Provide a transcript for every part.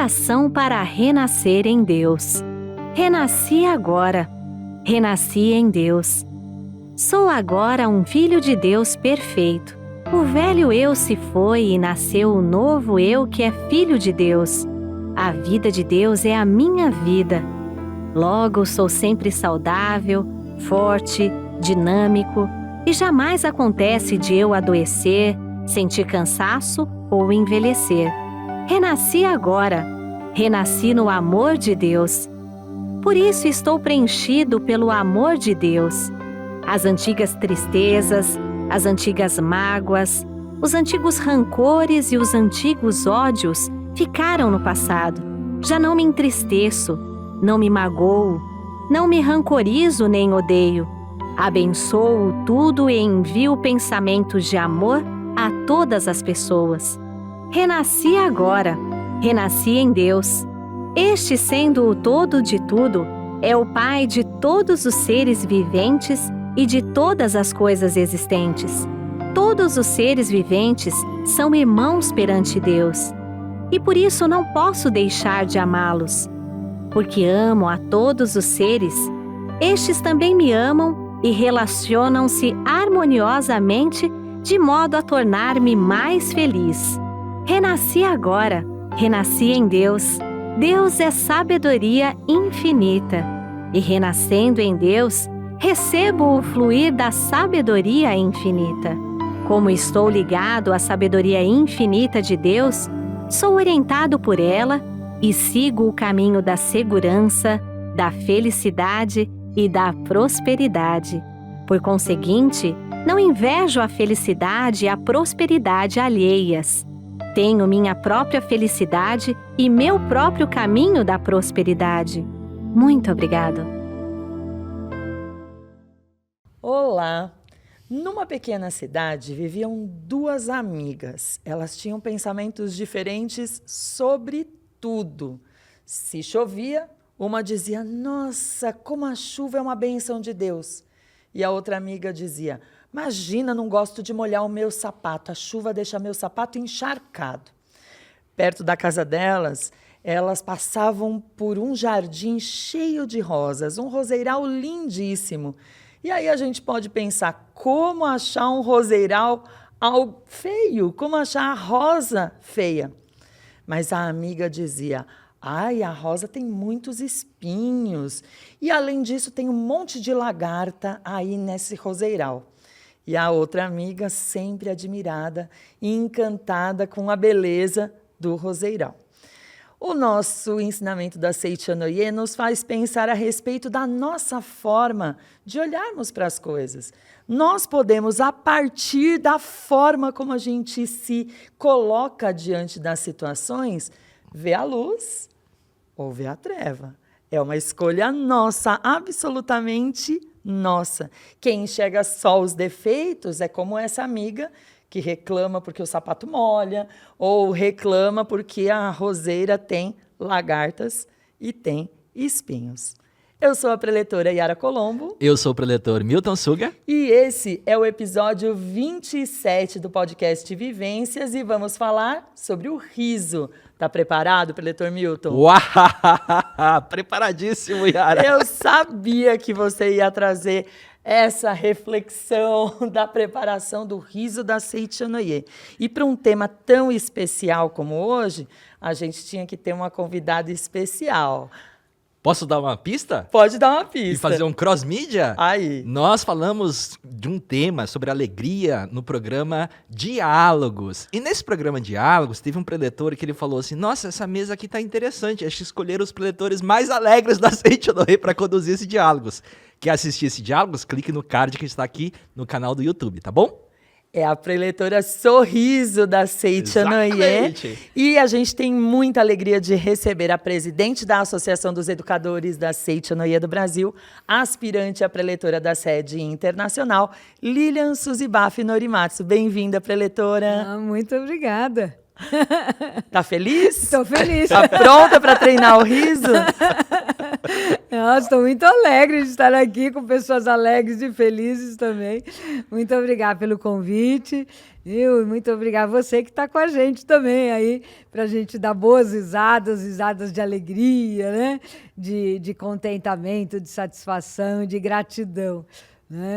Oração para renascer em Deus. Renasci agora. Renasci em Deus. Sou agora um filho de Deus perfeito. O velho eu se foi e nasceu o novo eu que é filho de Deus. A vida de Deus é a minha vida. Logo, sou sempre saudável, forte, dinâmico e jamais acontece de eu adoecer, sentir cansaço ou envelhecer. Renasci agora. Renasci no amor de Deus. Por isso estou preenchido pelo amor de Deus. As antigas tristezas, as antigas mágoas, os antigos rancores e os antigos ódios ficaram no passado. Já não me entristeço, não me magoo, não me rancorizo nem odeio. Abençoo tudo e envio pensamentos de amor a todas as pessoas. Renasci agora, renasci em Deus. Este, sendo o todo de tudo, é o Pai de todos os seres viventes e de todas as coisas existentes. Todos os seres viventes são irmãos perante Deus. E por isso não posso deixar de amá-los. Porque amo a todos os seres, estes também me amam e relacionam-se harmoniosamente de modo a tornar-me mais feliz. Renasci agora, renasci em Deus. Deus é sabedoria infinita. E renascendo em Deus, recebo o fluir da sabedoria infinita. Como estou ligado à sabedoria infinita de Deus, sou orientado por ela e sigo o caminho da segurança, da felicidade e da prosperidade. Por conseguinte, não invejo a felicidade e a prosperidade alheias. Tenho minha própria felicidade e meu próprio caminho da prosperidade. Muito obrigado. Olá! Numa pequena cidade viviam duas amigas. Elas tinham pensamentos diferentes sobre tudo. Se chovia, uma dizia: "Nossa, como a chuva é uma bênção de Deus." E a outra amiga dizia: "Imagina, não gosto de molhar o meu sapato. A chuva deixa meu sapato encharcado." Perto da casa delas, elas passavam por um jardim cheio de rosas, um roseiral lindíssimo. E aí a gente pode pensar, como achar um roseiral feio? Como achar a rosa feia? Mas a amiga dizia: "Ai, a rosa tem muitos espinhos. E além disso tem um monte de lagarta aí nesse roseiral." E a outra amiga, sempre admirada e encantada com a beleza do roseiral. O nosso ensinamento da Seiichi Noye nos faz pensar a respeito da nossa forma de olharmos para as coisas. Nós podemos, a partir da forma como a gente se coloca diante das situações, ver a luz ou ver a treva. É uma escolha nossa, absolutamente nossa. Quem enxerga só os defeitos é como essa amiga que reclama porque o sapato molha, ou reclama porque a roseira tem lagartas e tem espinhos. Eu sou a preletora Yara Colombo. Eu sou o preletor Milton Suga. E esse é o episódio 27 do podcast Vivências e vamos falar sobre o riso. Tá preparado, preletor Milton? Uau! Preparadíssimo, Yara. Eu sabia que você ia trazer essa reflexão da preparação do riso da Seiichi Noye. E para um tema tão especial como hoje, a gente tinha que ter uma convidada especial. Posso dar uma pista? Pode dar uma pista. E fazer um cross-mídia? Aí. Nós falamos de um tema sobre alegria no programa Diálogos. E nesse programa Diálogos, teve um preletor que ele falou assim: "Nossa, essa mesa aqui tá interessante. Acho que escolheram os preletores mais alegres da Seiichi Noye para conduzir esse Diálogos." Quer assistir esse Diálogos? Clique no card que está aqui no canal do YouTube, tá bom? É a preletora Sorriso da Seiichi Noye. E a gente tem muita alegria de receber a presidente da Associação dos Educadores da Seiichi Noye do Brasil, aspirante a preletora da sede internacional, Lilian Suzibaf Norimatsu. Bem-vinda, preletora. Muito obrigada. Tá feliz? Estou feliz. Tá pronta para treinar o riso? Nossa, estou muito alegre de estar aqui com pessoas alegres e felizes também. Muito obrigada pelo convite. E muito obrigada a você que está com a gente também aí, para a gente dar boas risadas, risadas de alegria, né? De contentamento, de satisfação, de gratidão.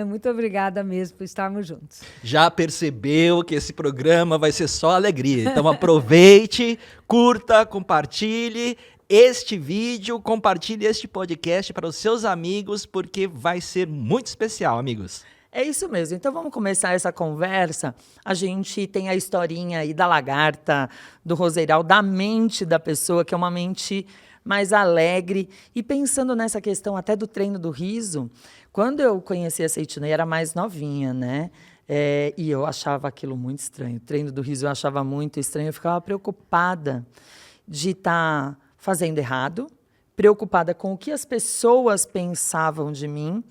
Muito obrigada mesmo por estarmos juntos. Já percebeu que esse programa vai ser só alegria. Então aproveite, curta, compartilhe este vídeo, compartilhe este podcast para os seus amigos, porque vai ser muito especial, amigos. É isso mesmo. Então vamos começar essa conversa. A gente tem a historinha aí da lagarta, do roseiral, da mente da pessoa, que é uma mente mais alegre. E pensando nessa questão até do treino do riso, quando eu conheci a Seitonei, era mais novinha, né? E eu achava aquilo muito estranho. O treino do riso eu achava muito estranho. Eu ficava preocupada de estar fazendo errado, preocupada com o que as pessoas pensavam de mim.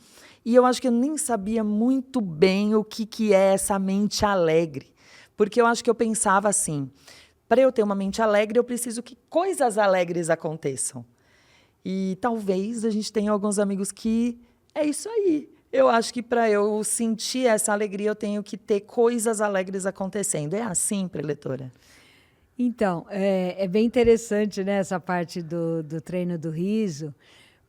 E eu acho que eu nem sabia muito bem o que é essa mente alegre. Porque eu acho que eu pensava assim, para eu ter uma mente alegre, eu preciso que coisas alegres aconteçam. E talvez a gente tenha alguns amigos que é isso aí. Eu acho que para eu sentir essa alegria, eu tenho que ter coisas alegres acontecendo. É assim, preletora? Então, é bem interessante, né, essa parte do treino do riso,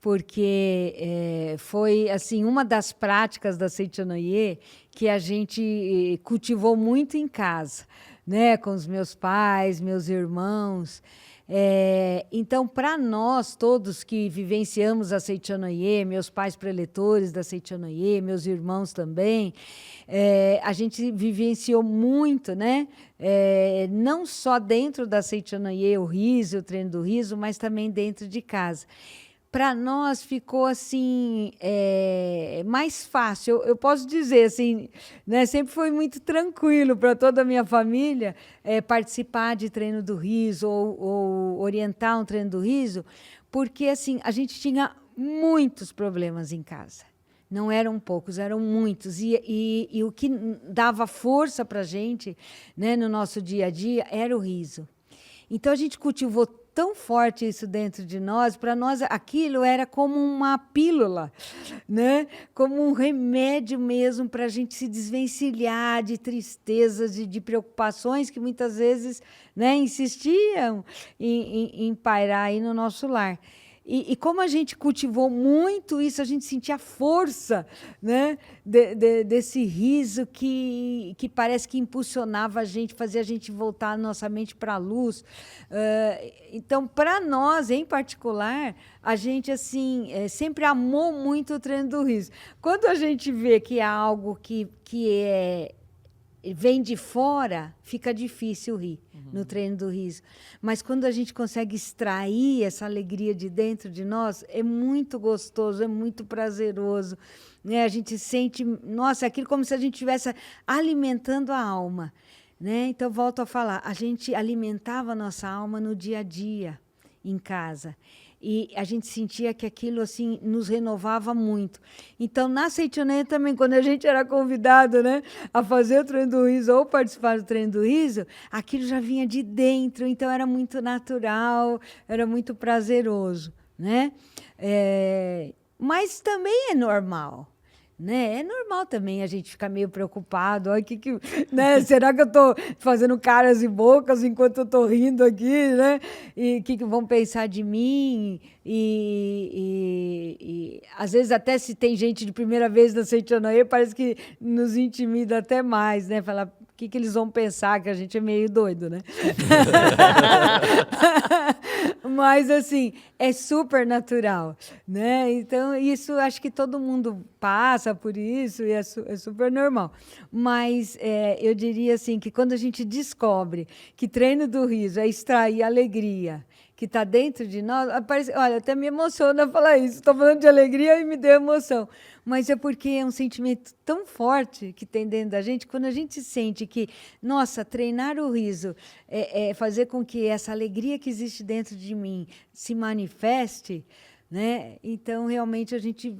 porque foi assim uma das práticas da Seitonoi que a gente cultivou muito em casa, né, com os meus pais, meus irmãos. Então, para nós todos que vivenciamos a Seitonoi, meus pais preletores da Seitonoi, meus irmãos também, a gente vivenciou muito, né? Não só dentro da Seitonoi, o riso, o treino do riso, mas também dentro de casa. Para nós ficou assim mais fácil. Eu posso dizer assim, né, sempre foi muito tranquilo para toda a minha família participar de treino do riso ou orientar um treino do riso, porque assim a gente tinha muitos problemas em casa. Não eram poucos, eram muitos. E o que dava força para a gente, né, no nosso dia a dia era o riso. Então a gente cultivou tão forte isso dentro de nós, para nós aquilo era como uma pílula, né? Como um remédio mesmo para a gente se desvencilhar de tristezas, de preocupações que muitas vezes, né, insistiam em pairar aí no nosso lar. E como a gente cultivou muito isso, a gente sentia a força, né, desse riso que parece que impulsionava a gente, fazia a gente voltar a nossa mente para a luz. Então, para nós, em particular, a gente assim sempre amou muito o treino do riso. Quando a gente vê que é algo que vem de fora, fica difícil rir no treino do riso. Mas quando a gente consegue extrair essa alegria de dentro de nós, é muito gostoso, é muito prazeroso, né? A gente sente, nossa, aquilo como se a gente estivesse alimentando a alma, né? Então, volto a falar, a gente alimentava a nossa alma no dia a dia, em casa. E a gente sentia que aquilo assim nos renovava muito. Então, na Seitonei também, quando a gente era convidado, né, a fazer o treino do riso ou participar do treino do riso, aquilo já vinha de dentro, então era muito natural, era muito prazeroso, né? Mas também é normal. Né? É normal também a gente ficar meio preocupado. Olha, né? Será que eu estou fazendo caras e bocas enquanto eu estou rindo aqui? Né? E o que vão pensar de mim? E às vezes até se tem gente de primeira vez na Seitonoi, parece que nos intimida até mais, né? Falar o que eles vão pensar, que a gente é meio doido, né? Mas, assim, é super natural, né? Então, isso acho que todo mundo passa por isso e é super normal. Mas eu diria assim que quando a gente descobre que treino do riso é extrair alegria que está dentro de nós, olha, até me emociona falar isso. Estou falando de alegria e me deu emoção. Mas é porque é um sentimento tão forte que tem dentro da gente, quando a gente sente que, nossa, treinar o riso é fazer com que essa alegria que existe dentro de mim se manifeste, né? Então, realmente, a gente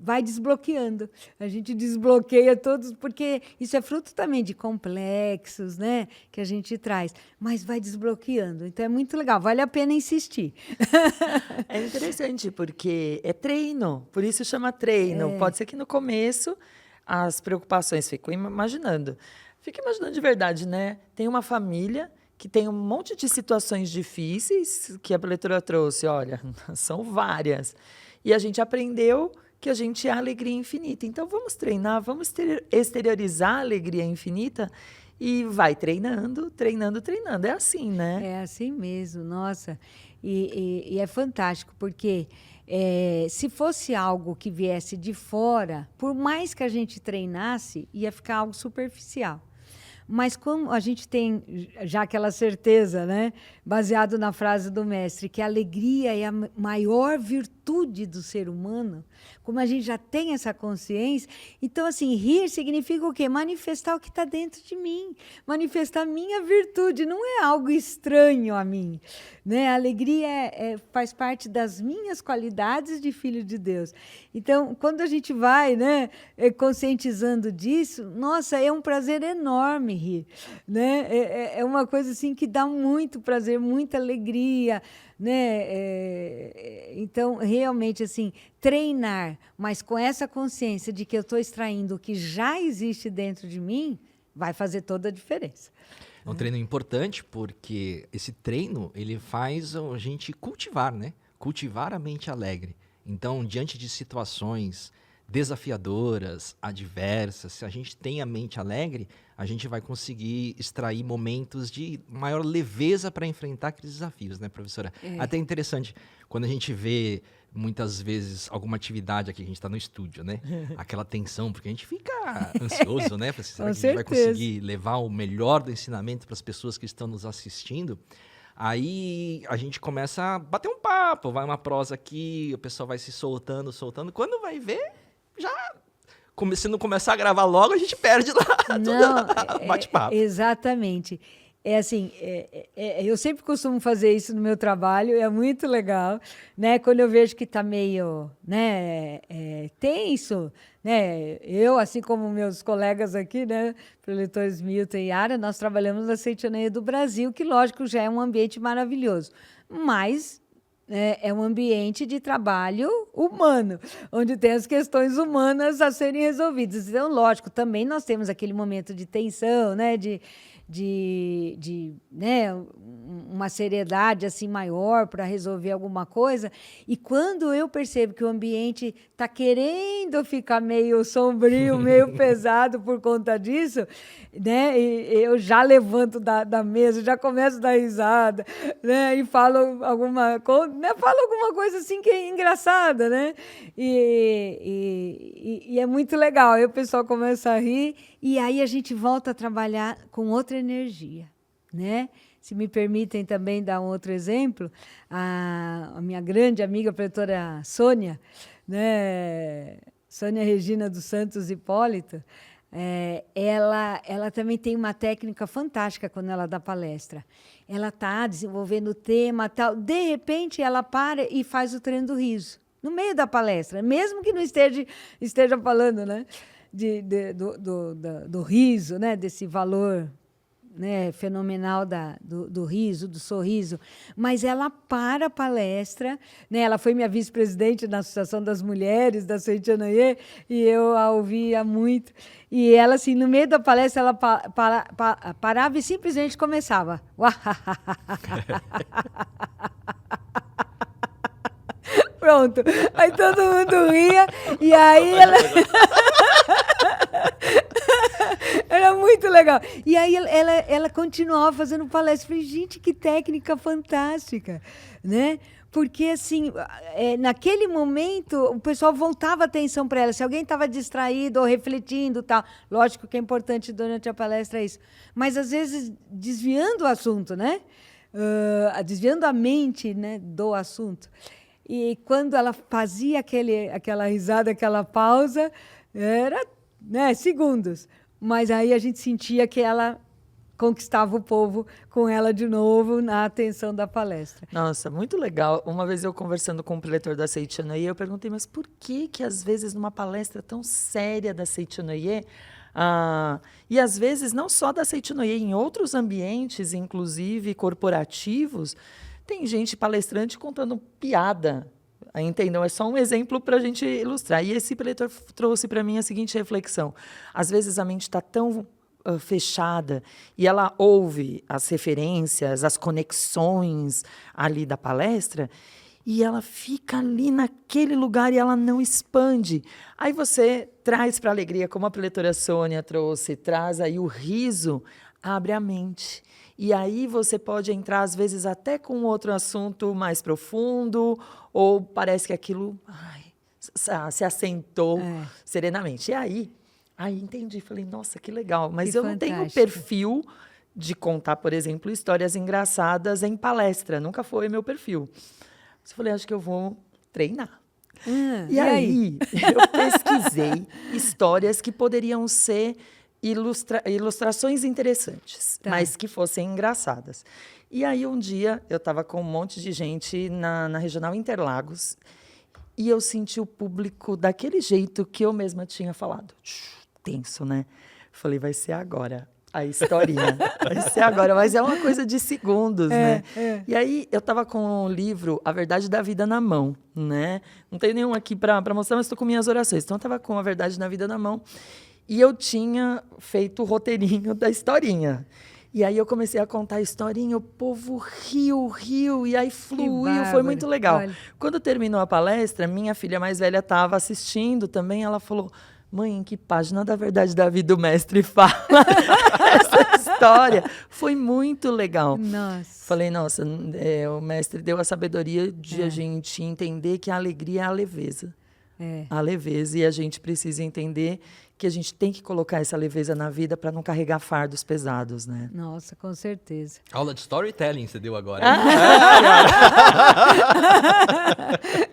vai desbloqueando. A gente desbloqueia todos, porque isso é fruto também de complexos, né, que a gente traz, mas vai desbloqueando. Então é muito legal, vale a pena insistir. É interessante, porque é treino, por isso chama treino. Pode ser que no começo as preocupações, fico imaginando de verdade, né? Tem uma família que tem um monte de situações difíceis que a leitura trouxe, olha, são várias. E a gente aprendeu que a gente é a alegria infinita. Então, vamos treinar, vamos exteriorizar a alegria infinita e vai treinando, treinando, treinando. É assim, né? É assim mesmo, nossa. E é fantástico, porque se fosse algo que viesse de fora, por mais que a gente treinasse, ia ficar algo superficial. Mas como a gente tem já aquela certeza, né, baseado na frase do mestre, que a alegria é a maior virtude do ser humano, como a gente já tem essa consciência, então, assim, rir significa o quê? Manifestar o que está dentro de mim, manifestar a minha virtude, não é algo estranho a mim, né? A alegria faz parte das minhas qualidades de filho de Deus. Então, quando a gente vai, né, conscientizando disso, nossa, é um prazer enorme rir, né? É uma coisa assim que dá muito prazer, muita alegria, né? Então, realmente, assim, treinar, mas com essa consciência de que eu estou extraindo o que já existe dentro de mim, vai fazer toda a diferença. É um treino importante porque esse treino ele faz a gente cultivar, né? Cultivar a mente alegre. Então, diante de situações desafiadoras, adversas, se a gente tem a mente alegre, a gente vai conseguir extrair momentos de maior leveza para enfrentar aqueles desafios, né, professora? Até interessante, quando a gente vê, muitas vezes, alguma atividade aqui, a gente está no estúdio, né? Aquela tensão, porque a gente fica ansioso, né? Será que a gente vai conseguir levar o melhor do ensinamento para as pessoas que estão nos assistindo? Aí a gente começa a bater um papo, vai uma prosa aqui, o pessoal vai se soltando. Quando vai ver, já... Se não começar a gravar logo, a gente perde lá todo bate-papo. Exatamente. Assim, eu sempre costumo fazer isso no meu trabalho, é muito legal, né? Quando eu vejo que está meio, né, tenso, né? Eu, assim como meus colegas aqui, né, preletores Milton e Ara, nós trabalhamos na Seitianeia do Brasil, que, lógico, já é um ambiente maravilhoso, mas... é um ambiente de trabalho humano, onde tem as questões humanas a serem resolvidas. Então, lógico, também nós temos aquele momento de tensão, né, de né, uma seriedade assim maior para resolver alguma coisa. E quando eu percebo que o ambiente está querendo ficar meio sombrio, meio pesado por conta disso, né, e eu já levanto da mesa, já começo a dar risada, né, e falo alguma coisa assim que é engraçada, né? E é muito legal. Aí o pessoal começa a rir e aí a gente volta a trabalhar com outra energia, né? Se me permitem também dar um outro exemplo, a minha grande amiga, a pretora Sônia, né? Sônia Regina dos Santos Hipólito, ela também tem uma técnica fantástica quando ela dá palestra. Ela está desenvolvendo o tema, tal. De repente, ela para e faz o treino do riso, no meio da palestra, mesmo que não esteja falando, né, do riso, né, desse valor, né, fenomenal do riso, do sorriso, mas ela para a palestra, né, ela foi minha vice-presidente na Associação das Mulheres da Seitianeia, e eu a ouvia muito, e ela, assim, no meio da palestra, ela parava e simplesmente começava. Pronto, aí todo mundo ria, e aí ela... Era muito legal. E aí ela continuava fazendo palestra. Falei, gente, que técnica fantástica, né? Porque, assim, naquele momento, o pessoal voltava a atenção para ela. Se alguém estava distraído ou refletindo, tal. Lógico que é importante durante a palestra isso. Mas, às vezes, desviando o assunto, né? Desviando a mente, né, do assunto. E quando ela fazia aquela risada, aquela pausa, era, né, segundos. Mas aí a gente sentia que ela conquistava o povo com ela de novo na atenção da palestra. Nossa, muito legal. Uma vez eu conversando com o preletor da Seitianoye, eu perguntei, mas por que às vezes numa palestra tão séria da Seitianoye, e às vezes não só da Seitianoye, em outros ambientes, inclusive corporativos, tem gente palestrante contando piada. Entendam? É só um exemplo para a gente ilustrar. E esse preletor trouxe para mim a seguinte reflexão. Às vezes a mente está tão fechada e ela ouve as referências, as conexões ali da palestra e ela fica ali naquele lugar e ela não expande. Aí você traz para a alegria, como a preletora Sônia trouxe, traz aí o riso, abre a mente. E aí você pode entrar, às vezes, até com outro assunto mais profundo, ou parece que aquilo se assentou serenamente. E aí entendi, falei, nossa, que legal. Mas eu não tenho perfil de contar, por exemplo, histórias engraçadas em palestra. Nunca foi meu perfil. Mas eu falei, acho que eu vou treinar. E aí eu pesquisei histórias que poderiam ser ilustrações interessantes, mas que fossem engraçadas. E aí, um dia, eu estava com um monte de gente na Regional Interlagos e eu senti o público daquele jeito que eu mesma tinha falado. Tenso, né? Falei, vai ser agora a historinha. Vai ser agora, mas é uma coisa de segundos, né? E aí, eu estava com o livro A Verdade da Vida na mão, né? Não tem nenhum aqui para mostrar, mas estou com minhas orações. Então, eu estava com A Verdade da Vida na mão. E eu tinha feito o roteirinho da historinha. E aí eu comecei a contar a historinha, o povo riu, e aí fluiu, foi muito legal. Olha. Quando terminou a palestra, minha filha mais velha estava assistindo também, ela falou, mãe, em que página da Verdade da Vida o mestre fala essa história? Foi muito legal. Nossa. Falei, nossa, o mestre deu a sabedoria de a gente entender que a alegria é a leveza. A leveza, e a gente precisa entender que a gente tem que colocar essa leveza na vida para não carregar fardos pesados, né? Nossa, com certeza. Aula de storytelling você deu agora.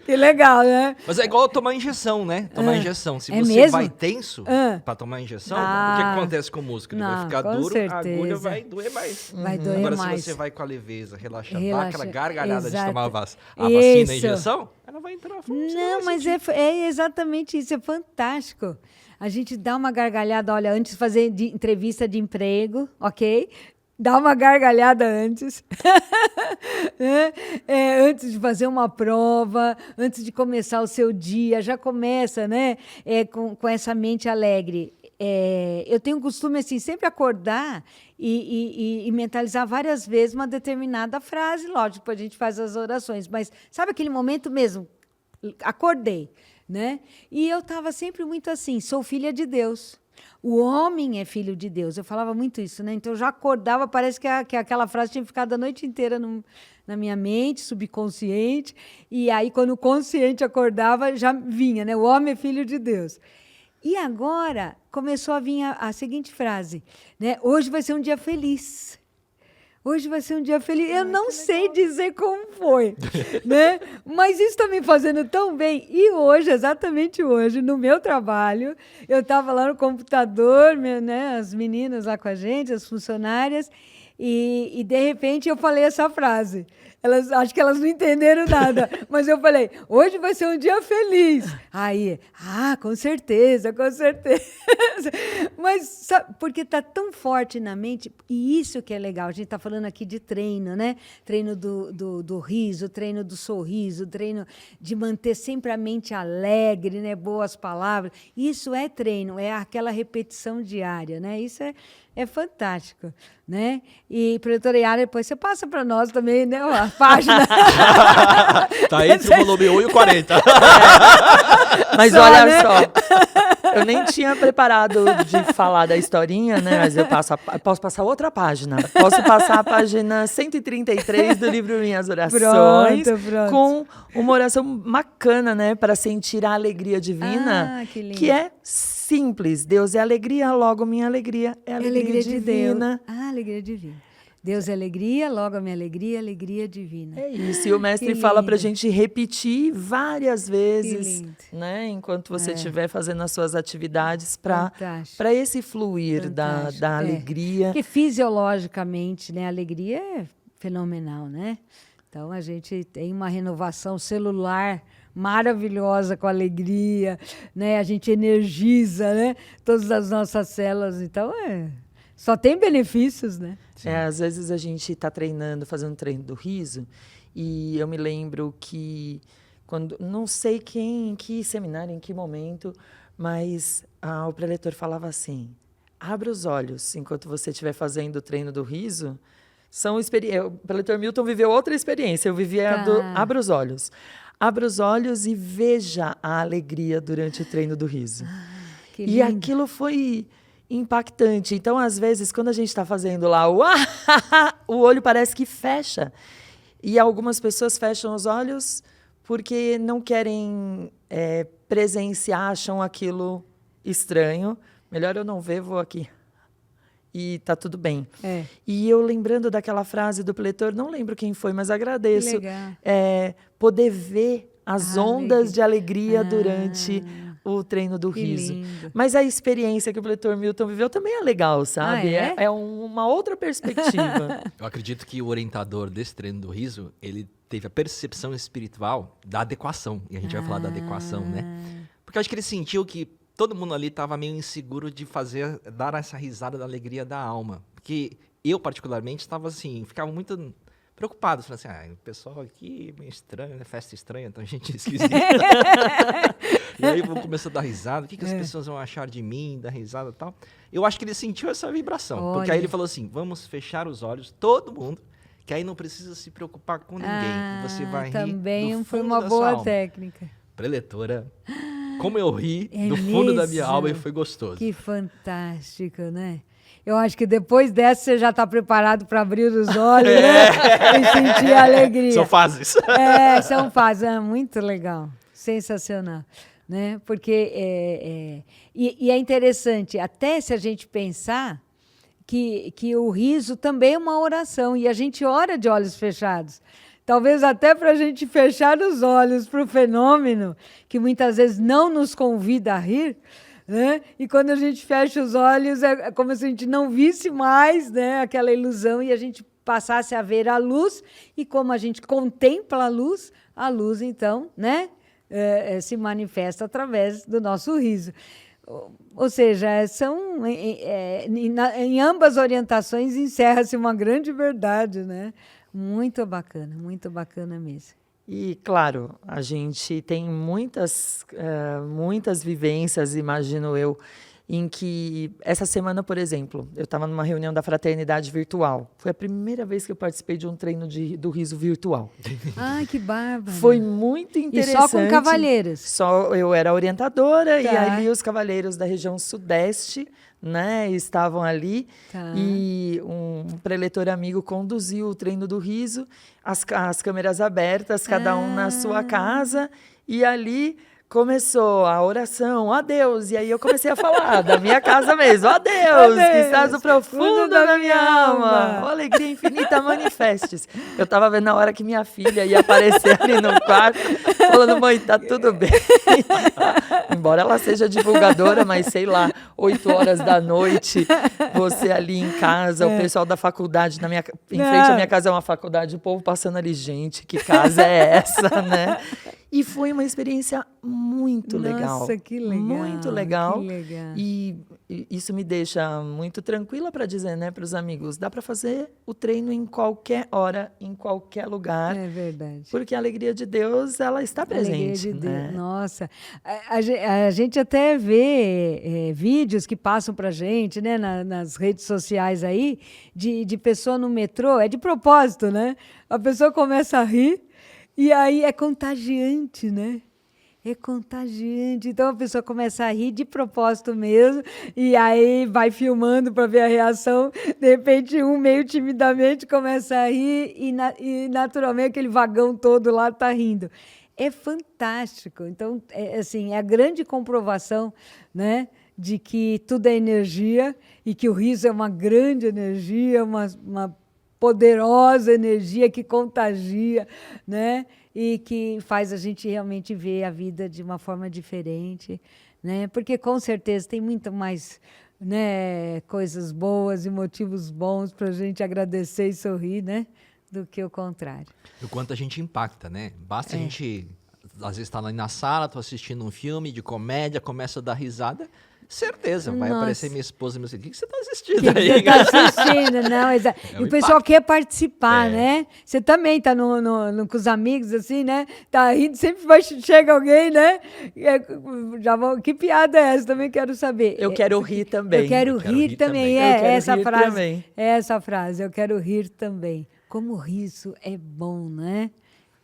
Que legal, né? Mas é igual tomar injeção, né? Tomar injeção. Se você mesmo? vai tenso para tomar injeção, o que acontece com o músculo? Ele vai ficar duro, certeza. A agulha vai doer mais. Vai doer Agora, mais. se você vai com a leveza, dá aquela gargalhada de tomar a vacina, a injeção, ela vai entrar. Não, mas é exatamente isso, é fantástico. A gente dá uma gargalhada, olha, antes de fazer entrevista de emprego, ok? Dá uma gargalhada antes. Antes de fazer uma prova, antes de começar o seu dia, já começa, né? Com essa mente alegre. Eu tenho o costume, assim, sempre acordar e mentalizar várias vezes uma determinada frase. Lógico, a gente faz as orações, mas sabe aquele momento mesmo? Acordei. Né? E eu estava sempre muito assim, sou filha de Deus. O homem é filho de Deus. Eu falava muito isso, né? Então eu já acordava, parece que aquela frase tinha ficado a noite inteira na minha mente, subconsciente. E aí, quando o consciente acordava, já vinha, né? O homem é filho de Deus. E agora começou a vir a seguinte frase, né? Hoje vai ser um dia feliz. Hoje vai ser um dia feliz. Eu não sei dizer como foi, né? Mas isso está me fazendo tão bem. E hoje, exatamente hoje, no meu trabalho, eu estava lá no computador, né, as meninas lá com a gente, as funcionárias, e de repente eu falei essa frase. Acho que elas não entenderam nada, mas eu falei, hoje vai ser um dia feliz. Aí, com certeza, com certeza. Mas sabe, porque está tão forte na mente, e isso que é legal, a gente está falando aqui de treino, né? Treino do riso, treino do sorriso, treino de manter sempre a mente alegre, né? Boas palavras. Isso é treino, é aquela repetição diária, né? Isso é fantástico, né? E, preletora Yara, depois você passa para nós também, né? A página. Tá entre o volume 1 e o 40. Mas olha só, eu nem tinha preparado de falar da historinha, né? Mas eu posso passar outra página. Posso passar a página 133 do livro Minhas Orações. Pronto. Com uma oração bacana, né? Para sentir a alegria divina, que é simples. Deus é alegria, logo minha alegria é alegria divina. Deus. Alegria divina. Deus é alegria, logo a minha alegria, alegria divina. É isso, e o mestre Que fala pra lindo. gente repetir várias vezes, lindo. né? Enquanto você estiver fazendo as suas atividades para Fantástico. esse fluir da Fantástico, é. alegria. Porque fisiologicamente, né, a alegria é fenomenal, né? Então a gente tem uma renovação celular maravilhosa com a alegria, né? A gente energiza, né? Todas as nossas células, então só tem benefícios, né? Às vezes a gente está treinando, fazendo treino do riso, e eu me lembro que quando não sei quem, em que seminário, em que momento, mas o preletor falava assim: abra os olhos enquanto você estiver fazendo o treino do riso. O preletor Milton viveu outra experiência. Eu vivia do abra os olhos. Abra os olhos e veja a alegria durante o treino do riso. Que E lindo. aquilo foi impactante. Então, às vezes, quando a gente está fazendo lá o olho parece que fecha. E algumas pessoas fecham os olhos porque não querem presenciar, acham aquilo estranho. Melhor eu não ver, vou aqui. E tá tudo bem. E eu lembrando daquela frase do preletor, não lembro quem foi, mas agradeço. Que legal. Poder ver as ondas de alegria durante o treino do Que riso. lindo. Mas a experiência que o preletor Milton viveu também é legal, sabe? É uma outra perspectiva. Eu acredito que o orientador desse treino do riso, ele teve a percepção espiritual da adequação. E a gente vai falar da adequação, né? Porque eu acho que ele sentiu que todo mundo ali estava meio inseguro de dar essa risada da alegria da alma. Porque eu, particularmente, estava assim, ficava muito preocupado. Falei assim, o pessoal aqui é meio estranho, né? Festa estranha, então gente esquisita. E aí vou começar a dar risada. O que as pessoas vão achar de mim, dar risada e tal? Eu acho que ele sentiu essa vibração. Porque aí ele falou assim, vamos fechar os olhos, todo mundo, que aí não precisa se preocupar com ninguém. Você vai rir também do foi fundo uma da sua boa alma. técnica. Preletora, como eu ri do fundo da minha alma e foi gostoso. Que fantástico, né? Eu acho que depois dessa você já está preparado para abrir os olhos, né? E sentir a alegria. São fases. São fases. Muito legal. Sensacional. Né? Porque e é interessante, até se a gente pensar que o riso também é uma oração, e a gente ora de olhos fechados. Talvez até para a gente fechar os olhos para o fenômeno, que muitas vezes não nos convida a rir, né? E quando a gente fecha os olhos, é como se a gente não visse mais, né, aquela ilusão, e a gente passasse a ver a luz, e como a gente contempla a luz então, né, se manifesta através do nosso riso. Ou seja, em ambas orientações encerra-se uma grande verdade, né? Muito bacana mesmo. E, claro, a gente tem muitas vivências, imagino eu, em que essa semana, por exemplo, eu estava numa reunião da fraternidade virtual. Foi a primeira vez que eu participei de um treino do riso virtual. Ai, que bárbaro. Foi muito interessante. E só com cavalheiros? Só eu era orientadora, e Tá. ali os cavalheiros da região sudeste, né, estavam ali. Tá. E um preletor amigo conduziu o treino do riso, as câmeras abertas, cada um na sua casa, e ali começou a oração, ó Deus, e aí eu comecei a falar da minha casa mesmo, ó Deus, que estás no profundo da minha alma, ó alegria infinita, manifestes. Eu estava vendo na hora que minha filha ia aparecer ali no quarto, falando, mãe, tá tudo bem. Embora ela seja divulgadora, mas sei lá, 8 horas da noite, você ali em casa, o pessoal da faculdade, em frente à minha casa é uma faculdade, o povo passando ali, gente, que casa é essa, né? E foi uma experiência muito legal. Nossa, que legal. Muito legal. Que legal. E isso me deixa muito tranquila para dizer, né, para os amigos, dá para fazer o treino em qualquer hora, em qualquer lugar. É verdade. Porque a alegria de Deus, ela está presente. Alegria de né? Deus. Nossa, a gente até vê vídeos que passam para a gente, né, nas redes sociais aí, de pessoa no metrô, é de propósito, né? A pessoa começa a rir e aí é contagiante, né? É contagiante. Então a pessoa começa a rir de propósito mesmo, e aí vai filmando para ver a reação. De repente, um meio timidamente começa a rir, e naturalmente aquele vagão todo lá está rindo. É fantástico. Então, assim, é a grande comprovação, né, de que tudo é energia, e que o riso é uma grande energia, uma poderosa energia que contagia, né? E que faz a gente realmente ver a vida de uma forma diferente, né? Porque com certeza tem muito mais, né, coisas boas e motivos bons para a gente agradecer e sorrir, né? Do que o contrário. O quanto a gente impacta, né? Basta a gente, às vezes, estar lá na sala, tô assistindo um filme de comédia, começa a dar risada, certeza, vai aparecer minha esposa e meu filho. O que você está assistindo aí? Você está assistindo, não, exato. É E um o pessoal impacto. quer participar, né? Você também está com os amigos, assim, né? Tá rindo, sempre chega alguém, né? Que piada é essa? Também quero saber. Eu quero rir também. Eu quero rir também. Eu quero Essa rir frase. também. Essa frase, eu quero rir também. Como o riso é bom, né?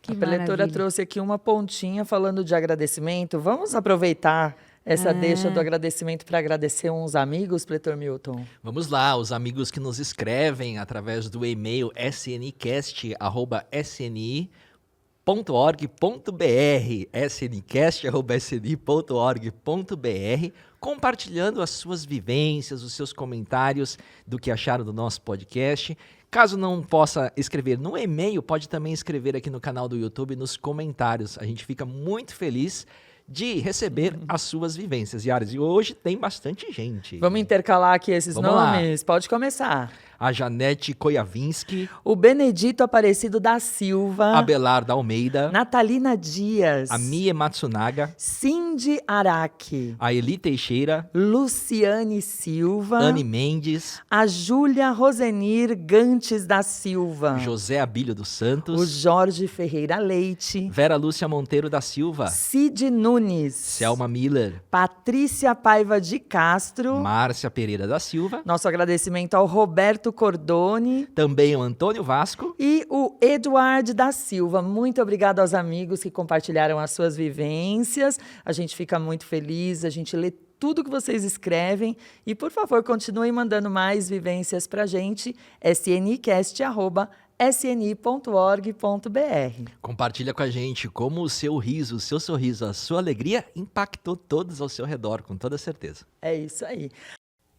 Que A preletora maravilha. trouxe aqui uma pontinha falando de agradecimento. Vamos aproveitar essa deixa do agradecimento para agradecer uns amigos, Pletor Milton? Vamos lá, os amigos que nos escrevem através do e-mail sncast@sni.org.br, sncast@sni.org.br, compartilhando as suas vivências, os seus comentários do que acharam do nosso podcast. Caso não possa escrever no e-mail, pode também escrever aqui no canal do YouTube, nos comentários. A gente fica muito feliz de receber as suas vivências. Yaris, e hoje tem bastante gente. Vamos intercalar aqui esses Vamos lá. nomes? Pode começar. A Janete Koyavinsky, O Benedito Aparecido da Silva. a Belarda Almeida, Natalina Dias. a Mie Matsunaga, Cindy Araki. a Eli Teixeira, Luciane Silva. Anne Mendes, A Júlia Rosenir Gantes da Silva. José Abílio dos O Santos, Jorge Ferreira Leite. Vera Lúcia Monteiro da Silva, Cid Nunes. Selma Miller, Patrícia Paiva de Castro. Márcia Pereira da Silva, Nosso agradecimento ao Roberto Cordone também o Antônio Vasco, e o Eduardo da Silva. Muito obrigado aos amigos que compartilharam as suas vivências. A gente fica muito feliz, a gente lê tudo que vocês escrevem. E, por favor, continuem mandando mais vivências para a gente. sncast@sni.org.br. compartilha com a gente como o seu riso, o seu sorriso, a sua alegria impactou todos ao seu redor, com toda certeza. É isso aí.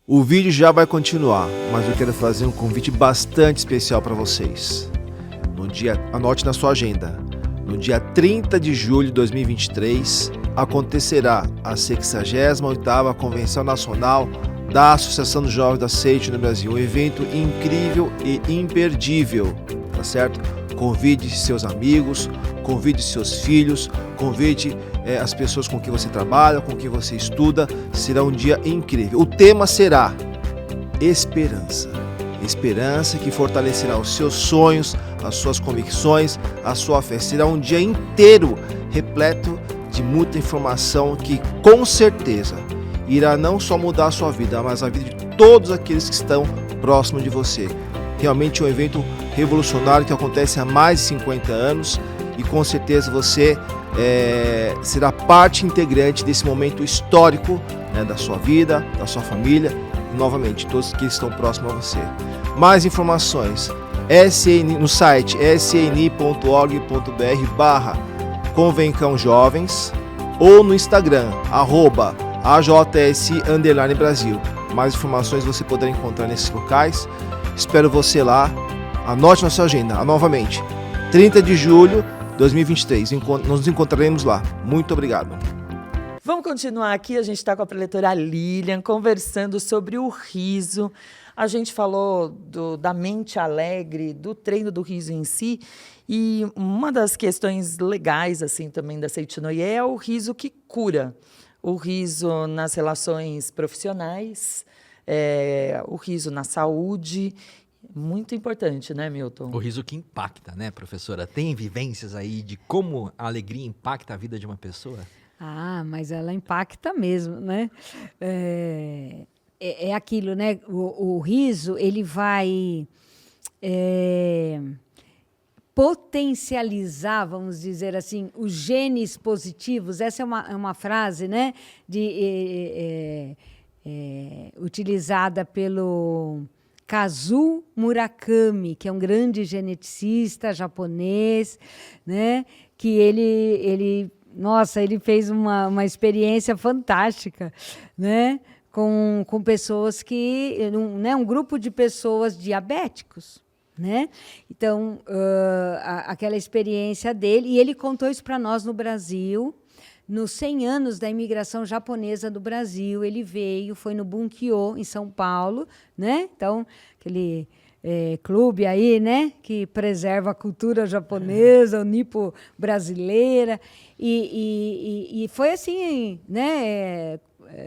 O vídeo já vai continuar, mas eu quero fazer um convite bastante especial para vocês. Anote na sua agenda. No dia 30 de julho de 2023, acontecerá a 68ª Convenção Nacional da Associação dos Jovens da Seixo no Brasil. Um evento incrível e imperdível, tá certo? Convide seus amigos, convide seus filhos, convide as pessoas com quem você trabalha, com quem você estuda. Será um dia incrível. O tema será esperança. Esperança que fortalecerá os seus sonhos, as suas convicções, a sua fé. Será um dia inteiro repleto de muita informação que, com certeza, irá não só mudar a sua vida, mas a vida de todos aqueles que estão próximos de você. Realmente é um evento revolucionário que acontece há mais de 50 anos e com certeza você será parte integrante desse momento histórico, né, da sua vida, da sua família e novamente todos que estão próximos a você. Mais informações no site sni.org.br/Convencão-Jovens ou no Instagram @AJS_Brasil. Mais informações você poderá encontrar nesses locais. Espero você lá. Anote na sua agenda. Novamente, 30 de julho de 2023. Nos encontraremos lá. Muito obrigado. Vamos continuar aqui. A gente está com a preletora Lilian conversando sobre o riso. A gente falou da mente alegre, do treino do riso em si. E uma das questões legais assim também da Seitinoye é o riso que cura. O riso nas relações profissionais, o riso na saúde. Muito importante, né, Milton? O riso que impacta, né, professora? Tem vivências aí de como a alegria impacta a vida de uma pessoa? Ah, mas ela impacta mesmo, né? É aquilo, né? O riso, ele vai potencializar, vamos dizer assim, os genes positivos. Essa é uma frase, né? Utilizada pelo Kazuo Murakami, que é um grande geneticista japonês, né? Que ele fez uma experiência fantástica, né? Com pessoas um grupo de pessoas diabéticos, né? Então, aquela experiência dele, e ele contou isso para nós no Brasil, nos 100 anos da imigração japonesa do Brasil, ele veio, foi no Bunkyo, em São Paulo, né? Então, aquele clube aí, né? Que preserva a cultura japonesa, o nipo brasileira, e foi assim, né?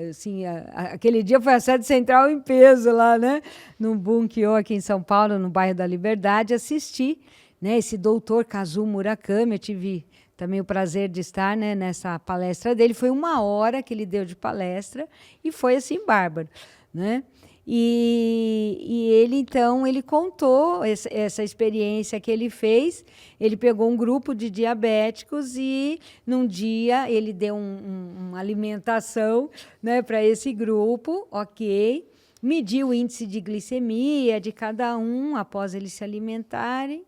Assim, aquele dia foi a sede central em peso lá, né? No Bunkyo, aqui em São Paulo, no bairro da Liberdade, assisti, né? Esse doutor Kazuo Murakami, eu tive também o prazer de estar, né, nessa palestra dele. Foi 1 hora que ele deu de palestra e foi assim bárbaro, né? E ele, então, ele contou essa experiência que ele fez. Ele pegou um grupo de diabéticos e, num dia, ele deu uma alimentação, né, para esse grupo, ok, mediu o índice de glicemia de cada um após eles se alimentarem,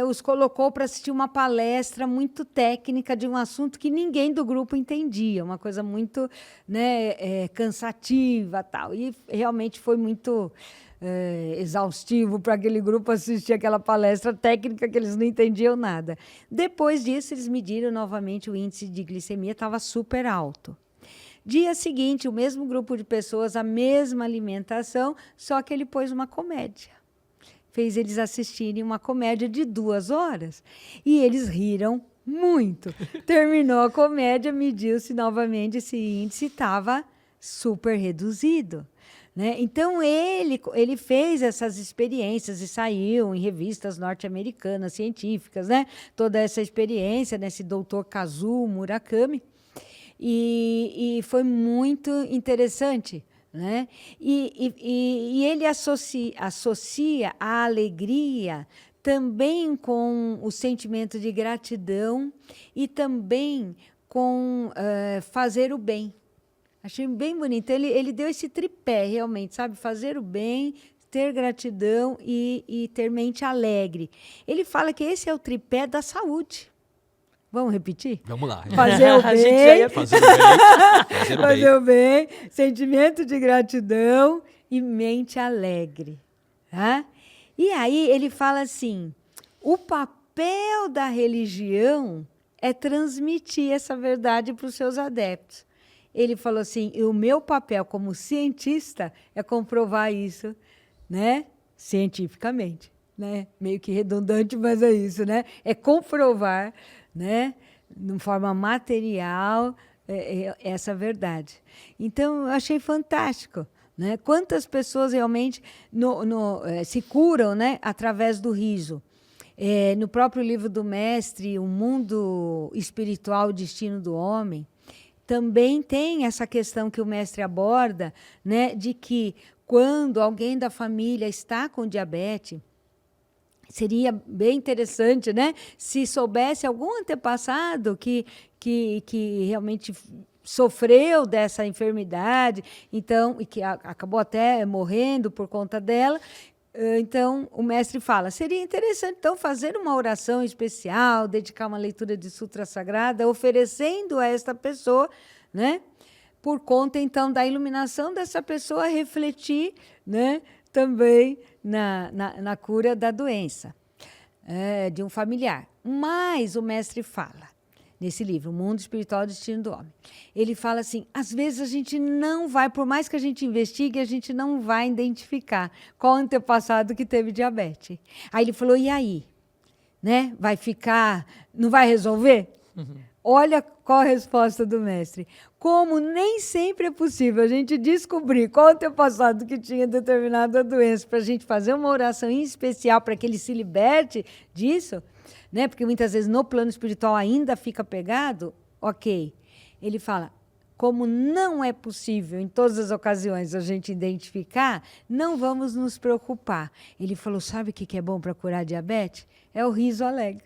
os colocou para assistir uma palestra muito técnica de um assunto que ninguém do grupo entendia, uma coisa muito, né, cansativa, tal. E realmente foi muito exaustivo para aquele grupo assistir aquela palestra técnica que eles não entendiam nada. Depois disso, eles mediram novamente o índice de glicemia, estava super alto. Dia seguinte, o mesmo grupo de pessoas, a mesma alimentação, só que ele pôs uma comédia. Fez eles assistirem uma comédia de 2 horas. E eles riram muito. Terminou a comédia, mediu-se novamente, esse índice estava super reduzido, né? Então, ele fez essas experiências e saiu em revistas norte-americanas, científicas, né? Toda essa experiência desse doutor Kazuo Murakami. E foi muito interessante, né? E ele associa a alegria também com o sentimento de gratidão e também com fazer o bem. Achei bem bonito. Ele deu esse tripé, realmente, sabe? Fazer o bem, ter gratidão e ter mente alegre. Ele fala que esse é o tripé da saúde. Vamos repetir? Vamos lá. Fazer o A gente já bem, ia- Fazer o bem. sentimento de gratidão e mente alegre. Tá? E aí ele fala assim, o papel da religião é transmitir essa verdade para os seus adeptos. Ele falou assim, e o meu papel como cientista é comprovar isso, né, cientificamente. Né? Meio que redundante, mas é isso, né? É comprovar, né, de forma material, essa verdade. Então, eu achei fantástico, né? Quantas pessoas realmente se curam, né, através do riso. No próprio livro do Mestre, O Mundo Espiritual, o Destino do Homem, também tem essa questão que o Mestre aborda, né, de que quando alguém da família está com diabetes, seria bem interessante, né, se soubesse algum antepassado que realmente sofreu dessa enfermidade, então, e que acabou até morrendo por conta dela. Então, o mestre fala, seria interessante, então, fazer uma oração especial, dedicar uma leitura de Sutra Sagrada, oferecendo a esta pessoa, né, por conta, então, da iluminação dessa pessoa, refletir, né, também na cura da doença de um familiar. Mas o mestre fala, nesse livro, O Mundo Espiritual e o Destino do Homem, ele fala assim, às vezes a gente não vai, por mais que a gente investigue, a gente não vai identificar qual antepassado que teve diabetes. Aí ele falou, e aí? Né? Vai ficar, não vai resolver? Olha qual a resposta do mestre. Como nem sempre é possível a gente descobrir qual antepassado que tinha determinada doença para a gente fazer uma oração em especial para que ele se liberte disso, né? Porque muitas vezes no plano espiritual ainda fica pegado, ok. Ele fala, como não é possível em todas as ocasiões a gente identificar, não vamos nos preocupar. Ele falou, sabe o que é bom para curar diabetes? É o riso alegre.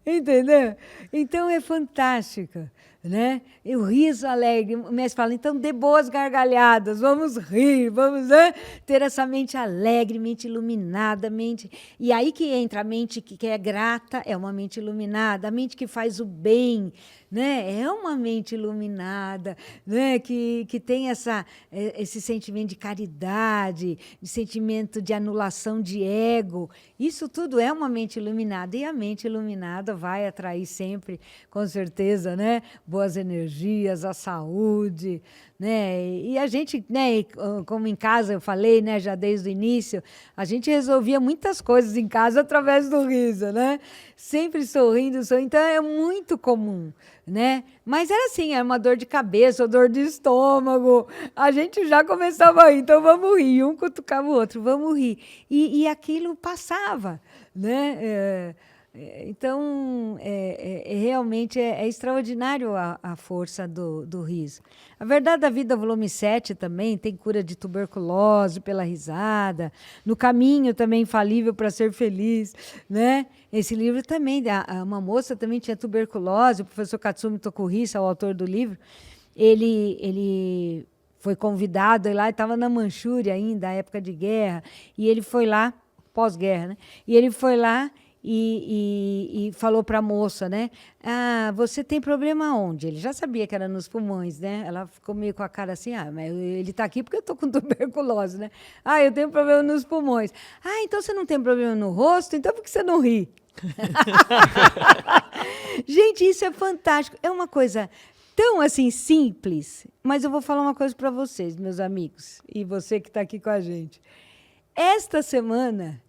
Entendeu? Então é fantástico, né? E o riso alegre. O mestre fala, então dê boas gargalhadas, vamos rir, vamos, né, ter essa mente alegre, mente iluminada, mente... E aí que entra a mente que é grata, é uma mente iluminada, a mente que faz o bem, né? É uma mente iluminada, né? Que tem esse sentimento de caridade, de sentimento de anulação de ego. Isso tudo é uma mente iluminada, e a mente iluminada vai atrair sempre, com certeza, né, boas energias, a saúde, né? E a gente, né, como em casa eu falei, né, já desde o início, a gente resolvia muitas coisas em casa através do riso, né? Sempre sorrindo, então é muito comum, né? Mas era assim, era uma dor de cabeça, dor de estômago, a gente já começava a rir, então vamos rir, um cutucava o outro, vamos rir. E aquilo passava, né? Então, realmente é extraordinário a força do riso. A Verdade da Vida, volume 7, também tem cura de tuberculose pela risada. No Caminho, também Infalível para Ser Feliz, né? Esse livro também, uma moça também tinha tuberculose, o professor Katsumi Tokuhisa, o autor do livro, ele foi convidado lá, estava na Manchúria ainda, época de guerra, e ele foi lá, pós-guerra, né? E ele foi lá e falou para a moça, né? Ah, você tem problema onde? Ele já sabia que era nos pulmões, né? Ela ficou meio com a cara assim, mas ele está aqui porque eu estou com tuberculose, né? Ah, eu tenho problema nos pulmões. Ah, então você não tem problema no rosto? Então por que você não ri? Gente, isso é fantástico. É uma coisa tão assim simples, mas eu vou falar uma coisa para vocês, meus amigos, e você que está aqui com a gente. Esta semana,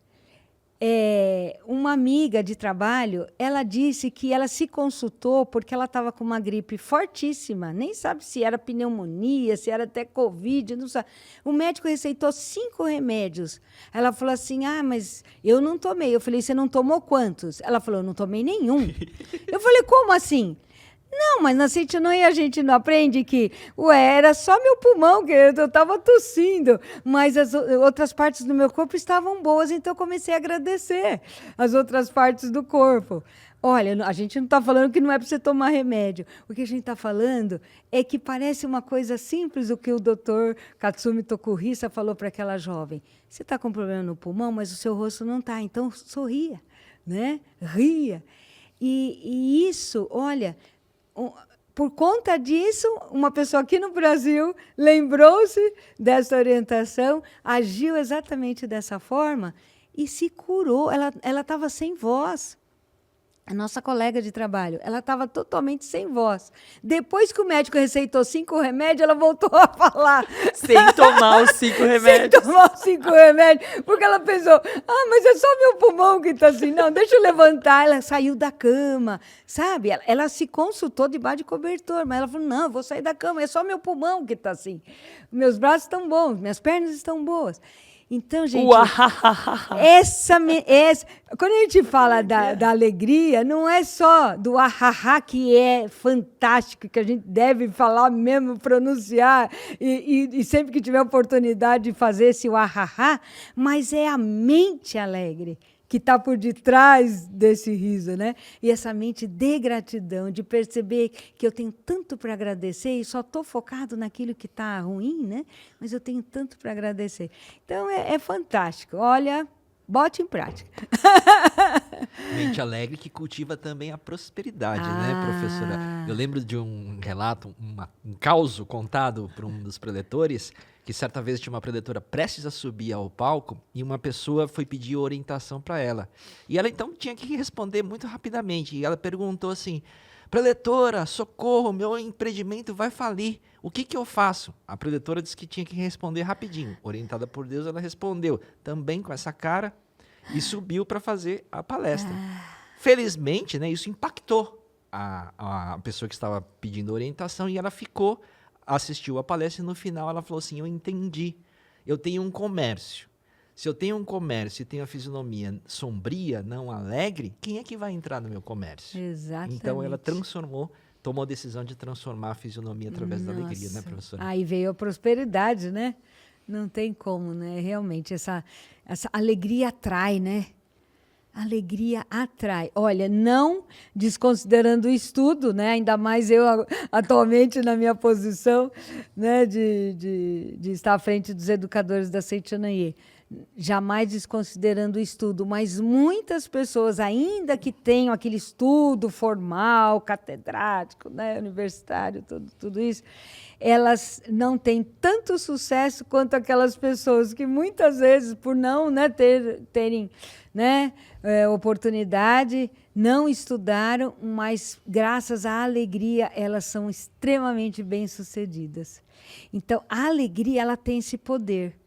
uma amiga de trabalho, ela disse que ela se consultou porque ela estava com uma gripe fortíssima, nem sabe se era pneumonia, se era até Covid, não sabe. O médico receitou 5 remédios. Ela falou assim, mas eu não tomei. Eu falei, você não tomou quantos? Ela falou, eu não tomei nenhum. Eu falei, como assim? Não, mas na Sentinoi a gente não aprende que, era só meu pulmão, que eu estava tossindo, mas as outras partes do meu corpo estavam boas, então eu comecei a agradecer as outras partes do corpo. Olha, a gente não está falando que não é para você tomar remédio. O que a gente está falando é que parece uma coisa simples o que o doutor Katsumi Tokuhisa falou para aquela jovem. Você está com problema no pulmão, mas o seu rosto não está, então sorria, né? Ria. E isso, olha... Por conta disso, uma pessoa aqui no Brasil lembrou-se dessa orientação, agiu exatamente dessa forma e se curou. Ela estava sem voz. A nossa colega de trabalho, ela estava totalmente sem voz. Depois que o médico receitou 5 remédios, ela voltou a falar. Sem tomar os 5 remédios. Sem tomar os 5 remédios. Porque ela pensou, mas é só meu pulmão que está assim. Não, deixa eu levantar. Ela saiu da cama, sabe? Ela se consultou debaixo de cobertor, mas ela falou, não, eu vou sair da cama, é só meu pulmão que está assim. Meus braços estão bons, minhas pernas estão boas. Então, gente, quando a gente fala da alegria, não é só do ahahá, que é fantástico, que a gente deve falar mesmo, pronunciar, e sempre que tiver oportunidade de fazer esse ahahá, mas é a mente alegre que está por detrás desse riso, né? E essa mente de gratidão, de perceber que eu tenho tanto para agradecer e só estou focado naquilo que está ruim, né? Mas eu tenho tanto para agradecer. Então, é fantástico. Olha, bote em prática. Mente alegre que cultiva também a prosperidade, né, professora? Eu lembro de um relato, um causo contado por um dos preletores, que certa vez tinha uma preletora prestes a subir ao palco e uma pessoa foi pedir orientação para ela. E ela então tinha que responder muito rapidamente. E ela perguntou assim, preletora, socorro, meu empreendimento vai falir. O que eu faço? A preletora disse que tinha que responder rapidinho. Orientada por Deus, ela respondeu, também com essa cara, e subiu para fazer a palestra. Felizmente, né, isso impactou a pessoa que estava pedindo orientação e ela assistiu a palestra e no final ela falou assim, eu entendi, eu tenho um comércio. Se eu tenho um comércio e tenho a fisionomia sombria, não alegre, quem é que vai entrar no meu comércio? Exatamente. Então ela tomou a decisão de transformar a fisionomia através da alegria, né, professora? Aí veio a prosperidade, né? Não tem como, né? Realmente, essa alegria atrai, né? Alegria atrai. Olha, não desconsiderando o estudo, né? Ainda mais eu atualmente na minha posição, né? de estar à frente dos educadores da Seitianaye. Jamais desconsiderando o estudo, mas muitas pessoas, ainda que tenham aquele estudo formal, catedrático, né? Universitário, tudo isso, elas não têm tanto sucesso quanto aquelas pessoas que muitas vezes, por não, né, terem, né, oportunidade, não estudaram, mas graças à alegria elas são extremamente bem-sucedidas. Então, a alegria ela tem esse poder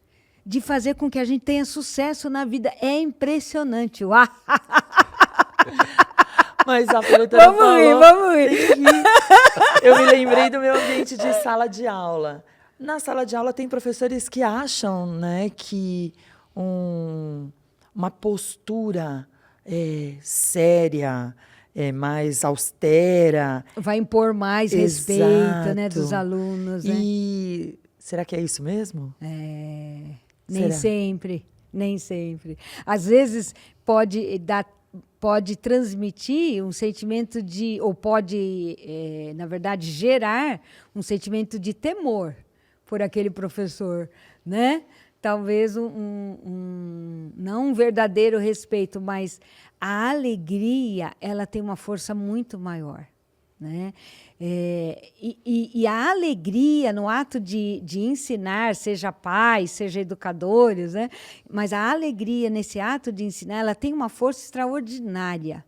de fazer com que a gente tenha sucesso na vida. É impressionante. Uau! Mas a preletora vamos rir. Eu me lembrei do meu ambiente de sala de aula. Na sala de aula tem professores que acham, né, que uma postura séria, mais austera... vai impor mais respeito, né, dos alunos. Né? E será que é isso mesmo? Nem sempre. Às vezes pode transmitir um sentimento ou pode, na verdade, gerar um sentimento de temor por aquele professor, né? Talvez não um verdadeiro respeito, mas a alegria ela tem uma força muito maior. Né? E a alegria no ato de ensinar, seja pais, seja educadores, né? Mas a alegria nesse ato de ensinar, ela tem uma força extraordinária.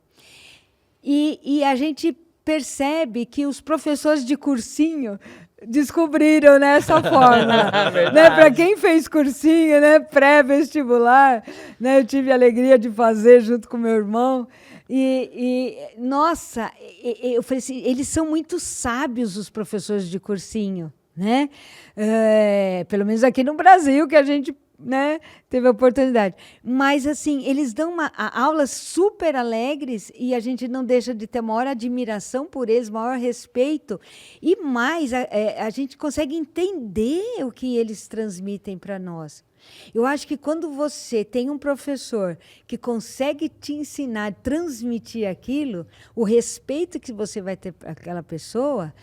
E a gente percebe que os professores de cursinho descobriram essa forma. Né? Para quem fez cursinho, né? Pré-vestibular, né? Eu tive a alegria de fazer junto com meu irmão. Nossa, eu falei assim, eles são muito sábios, os professores de cursinho, né? Pelo menos aqui no Brasil, que a gente, né, teve a oportunidade. Mas, assim, eles dão aulas super alegres e a gente não deixa de ter maior admiração por eles, maior respeito. E mais, a gente consegue entender o que eles transmitem para nós. Eu acho que quando você tem um professor que consegue te ensinar, transmitir aquilo, o respeito que você vai ter para aquela pessoa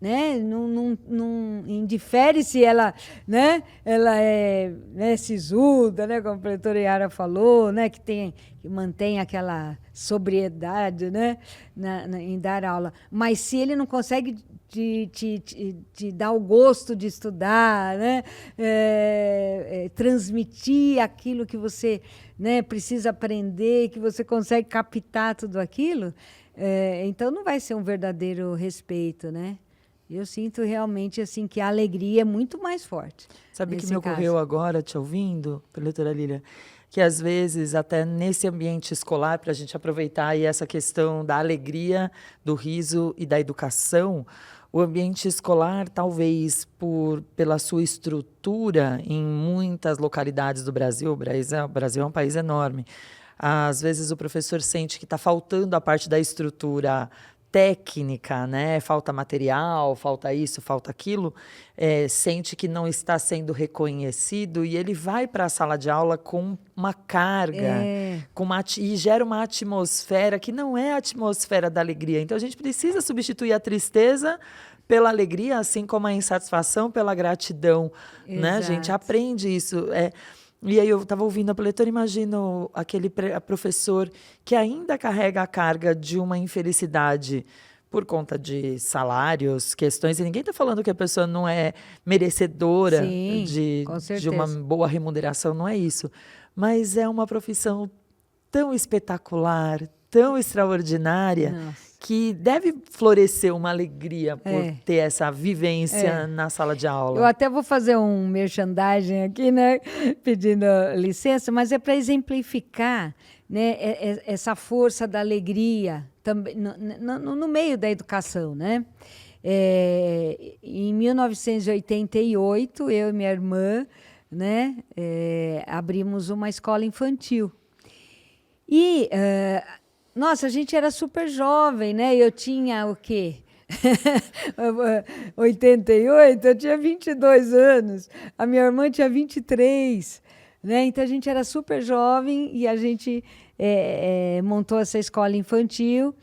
né? Não indifere se ela, né? Ela é, né, sisuda, né? Como a preletora Yara falou, né? Que mantém aquela sobriedade, né? Em dar aula. Mas se ele não consegue te dar o gosto de estudar, né? Transmitir aquilo que você, né, precisa aprender, que você consegue captar tudo aquilo, então não vai ser um verdadeiro respeito, né? Eu sinto realmente assim que a alegria é muito mais forte. Sabe o que me ocorreu agora, te ouvindo, preletora Lília? Que às vezes, até nesse ambiente escolar, para a gente aproveitar aí essa questão da alegria, do riso e da educação, o ambiente escolar, talvez pela sua estrutura em muitas localidades do Brasil, o Brasil é um país enorme, às vezes o professor sente que está faltando a parte da estrutura técnica, né? Falta material, falta isso, falta aquilo, sente que não está sendo reconhecido e ele vai para a sala de aula com uma carga, e gera uma atmosfera que não é a atmosfera da alegria. Então, a gente precisa substituir a tristeza pela alegria, assim como a insatisfação pela gratidão. Né? A gente aprende isso. E aí eu estava ouvindo a preletora, imagino aquele professor que ainda carrega a carga de uma infelicidade por conta de salários, questões, e ninguém está falando que a pessoa não é merecedora de uma boa remuneração, não é isso. Mas é uma profissão tão espetacular, tão extraordinária, que deve florescer uma alegria por ter essa vivência na sala de aula. Eu até vou fazer um merchandising aqui, né, pedindo licença, mas é para exemplificar, né, essa força da alegria também no meio da educação, né? Em 1988, eu e minha irmã, né, abrimos uma escola infantil. E nossa, a gente era super jovem, né? Eu tinha o quê? 88, eu tinha 22 anos. A minha irmã tinha 23, né? Então, a gente era super jovem e a gente montou essa escola infantil.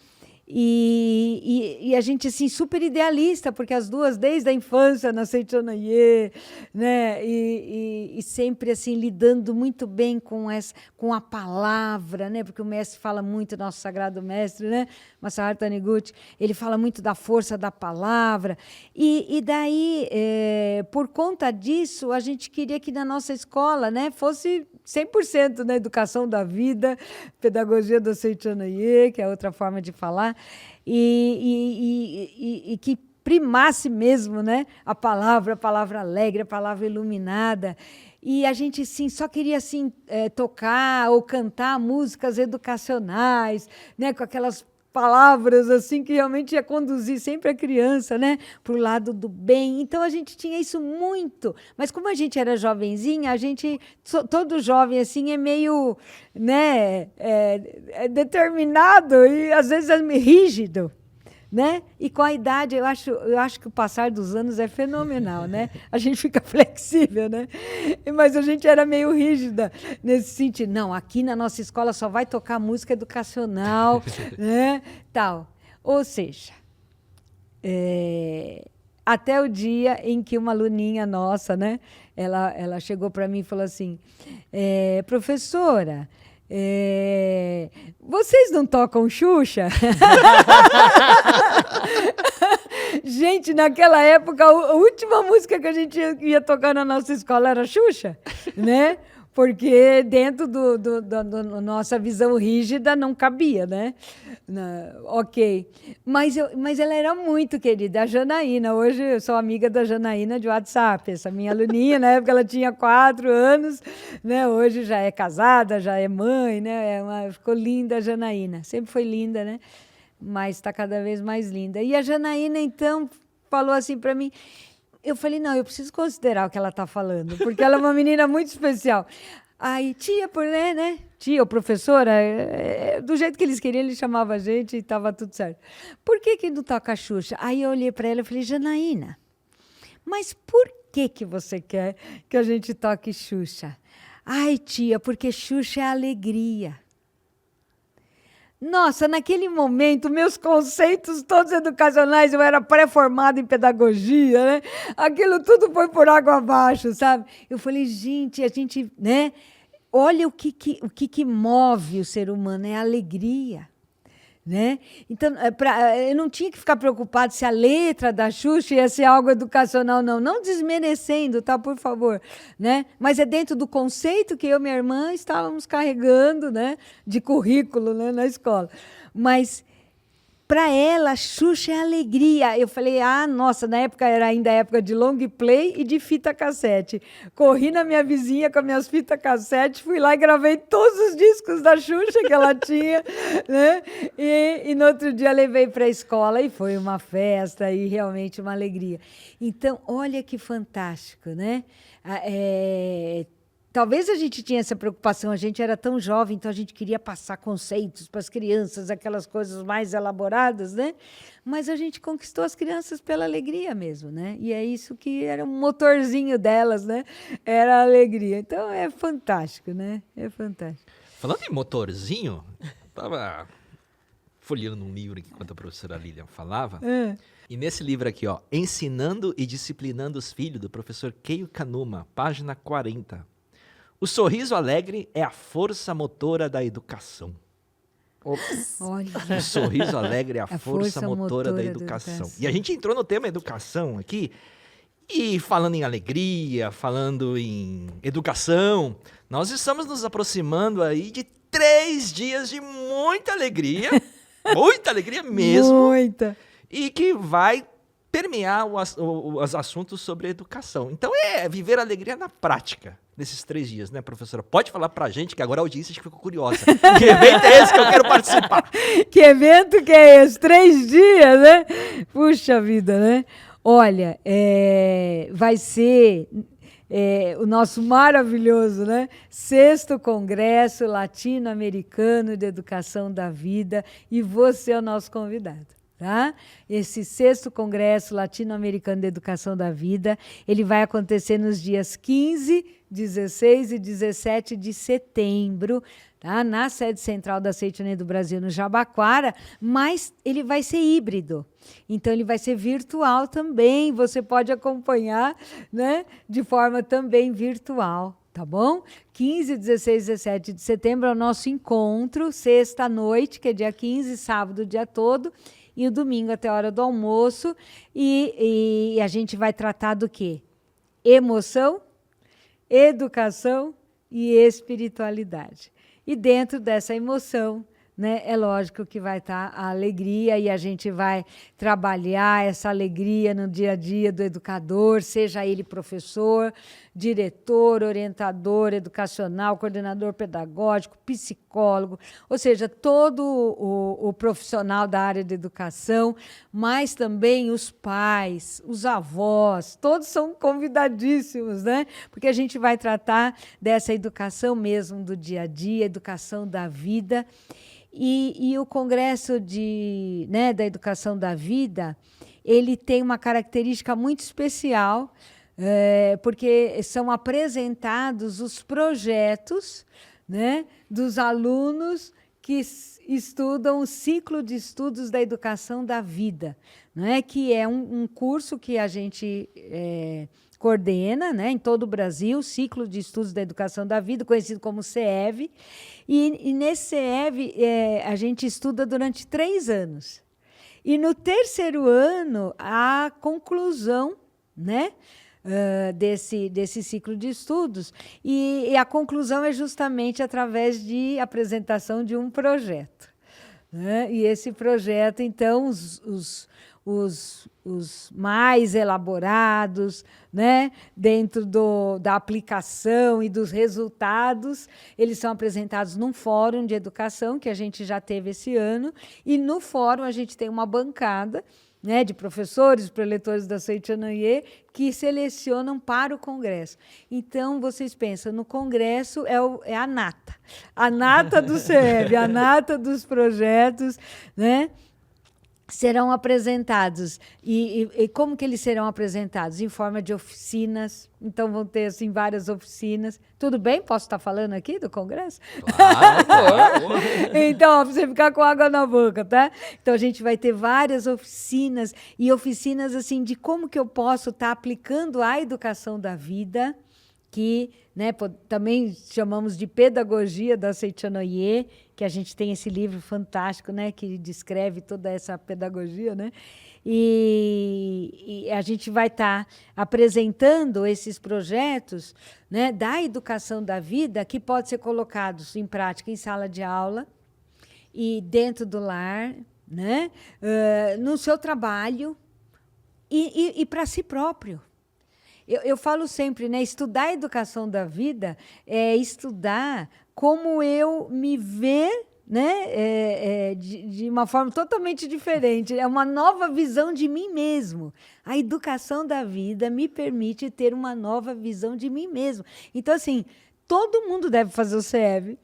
E a gente, assim, super idealista, porque as duas, desde a infância, na Seitianayê, né? E sempre, assim, lidando muito bem com a palavra, né? Porque o mestre fala muito, nosso sagrado mestre, né? Masaharu Taniguchi, ele fala muito da força da palavra. E daí, por conta disso, a gente queria que na nossa escola, né, fosse 100% na educação da vida, pedagogia do Seitianayê, que é outra forma de falar, e que primasse mesmo, né, a palavra alegre, a palavra iluminada. E a gente, sim, só queria assim, tocar ou cantar músicas educacionais, né, com aquelas palavras assim que realmente ia conduzir sempre a criança, né, para o lado do bem. Então a gente tinha isso muito, mas como a gente era jovenzinha, a gente todo jovem assim é meio, né, determinado e às vezes é meio rígido, né? E com a idade, eu acho que o passar dos anos é fenomenal, né? A gente fica flexível, né? Mas a gente era meio rígida nesse sentido. Não, aqui na nossa escola só vai tocar música educacional, né? Tal. Ou seja, até o dia em que uma aluninha nossa, né? Ela chegou para mim e falou assim, professora, vocês não tocam Xuxa? Gente, naquela época, a última música que a gente ia tocar na nossa escola era Xuxa, né? Porque dentro da nossa visão rígida não cabia, né? Ok. Mas ela era muito querida, a Janaína. Hoje eu sou amiga da Janaína de WhatsApp, essa minha aluninha. Na época ela tinha 4 anos, né? Hoje já é casada, já é mãe, né? Ficou linda a Janaína. Sempre foi linda, né? Mas está cada vez mais linda. E a Janaína, então, falou assim para mim. Eu falei, não, eu preciso considerar o que ela está falando, porque ela é uma menina muito especial. Aí, tia, né? Tia ou professora, do jeito que eles queriam, ele chamava a gente e estava tudo certo. Por que não toca Xuxa? Aí eu olhei para ela e falei, Janaína, mas por que você quer que a gente toque Xuxa? Ai, tia, porque Xuxa é alegria. Nossa, naquele momento, meus conceitos todos educacionais, eu era pré-formada em pedagogia, né? Aquilo tudo foi por água abaixo, sabe? Eu falei, gente, a gente, né? Olha o que move o ser humano, é a alegria. Né? Então, eu não tinha que ficar preocupado se a letra da Xuxa ia ser algo educacional, não desmerecendo, tá, por favor, né? Mas é dentro do conceito que eu e minha irmã estávamos carregando, né, de currículo, né, na escola. Mas para ela, Xuxa é alegria. Eu falei, nossa, na época era ainda a época de long play e de fita cassete. Corri na minha vizinha com as minhas fitas cassete, fui lá e gravei todos os discos da Xuxa que ela tinha, né? E no outro dia levei para a escola e foi uma festa e realmente uma alegria. Então, olha que fantástico, né? Talvez a gente tinha essa preocupação, a gente era tão jovem, então a gente queria passar conceitos para as crianças, aquelas coisas mais elaboradas, né? Mas a gente conquistou as crianças pela alegria mesmo, né? E é isso que era um motorzinho delas, né? Era a alegria. Então é fantástico, né? É fantástico. Falando em motorzinho, estava folheando num livro enquanto a professora Lilian falava. E nesse livro aqui, ó, Ensinando e Disciplinando os Filhos, do professor Keio Kanuma, página 40. O sorriso alegre é a força motora da educação. Ops. Olha. O sorriso alegre é a força motora da educação. E a gente entrou no tema educação aqui, e falando em alegria, falando em educação, nós estamos nos aproximando aí de 3 dias de muita alegria mesmo. Muita. E que vai permear os assuntos sobre educação. Então, viver a alegria na prática nesses 3 dias, né, professora? Pode falar pra gente, que agora a audiência ficou curiosa. Que evento é esse que eu quero participar? Que evento que é esse? 3 dias, né? Puxa vida, né? Olha, vai ser o nosso maravilhoso, né? 6º Congresso Latino-Americano de Educação da Vida, e você é o nosso convidado. Tá? Esse 6º Congresso Latino-Americano de Educação da Vida, ele vai acontecer nos dias 15, 16 e 17 de setembro, tá? Na sede central da Seitianeia do Brasil, no Jabaquara, mas ele vai ser híbrido. Então, ele vai ser virtual também, você pode acompanhar, né, de forma também virtual. Tá bom? 15, 16 e 17 de setembro é o nosso encontro, sexta à noite, que é dia 15, sábado o dia todo, e o domingo até a hora do almoço. E a gente vai tratar do quê? Emoção, educação e espiritualidade. E dentro dessa emoção, né, é lógico que vai estar a alegria, e a gente vai trabalhar essa alegria no dia a dia do educador, seja ele professor, diretor, orientador educacional, coordenador pedagógico, psicólogo, ou seja, todo o profissional da área de educação, mas também os pais, os avós, todos são convidadíssimos, né? Porque a gente vai tratar dessa educação mesmo do dia a dia, educação da vida. E o Congresso da Educação da Vida, ele tem uma característica muito especial, porque são apresentados os projetos, né, dos alunos que estudam o ciclo de estudos da educação da vida, né, que é um curso que a gente coordena, né, em todo o Brasil, o ciclo de estudos da educação da vida, conhecido como CEV. E nesse CEV a gente estuda durante 3 anos. E no 3º ano, a conclusão, né, desse ciclo de estudos. E a conclusão é justamente através de apresentação de um projeto, né? E esse projeto, então, os mais elaborados, né, dentro da aplicação e dos resultados, eles são apresentados num fórum de educação que a gente já teve esse ano, e no fórum a gente tem uma bancada, né, de professores, preletores da Seitianeia, que selecionam para o Congresso. Então, vocês pensam, no Congresso é a nata do CEV, a nata dos projetos, né? Serão apresentados. E como que eles serão apresentados? Em forma de oficinas. Então, vão ter assim, várias oficinas. Tudo bem? Posso estar falando aqui do Congresso? Claro. Então, ó, pra você ficar com água na boca, tá? Então, a gente vai ter várias oficinas, e oficinas assim, de como que eu posso estar aplicando a educação da vida, que, né, também chamamos de pedagogia da Seitianeia, que a gente tem esse livro fantástico, né, que descreve toda essa pedagogia, né? E a gente vai estar apresentando esses projetos, né, da educação da vida, que pode ser colocados em prática em sala de aula e dentro do lar, né, no seu trabalho e para si próprio. Eu falo sempre, né, estudar a educação da vida é estudar como eu me ver, né, de uma forma totalmente diferente. É uma nova visão de mim mesmo. A educação da vida me permite ter uma nova visão de mim mesmo. Então, assim, todo mundo deve fazer o CEV.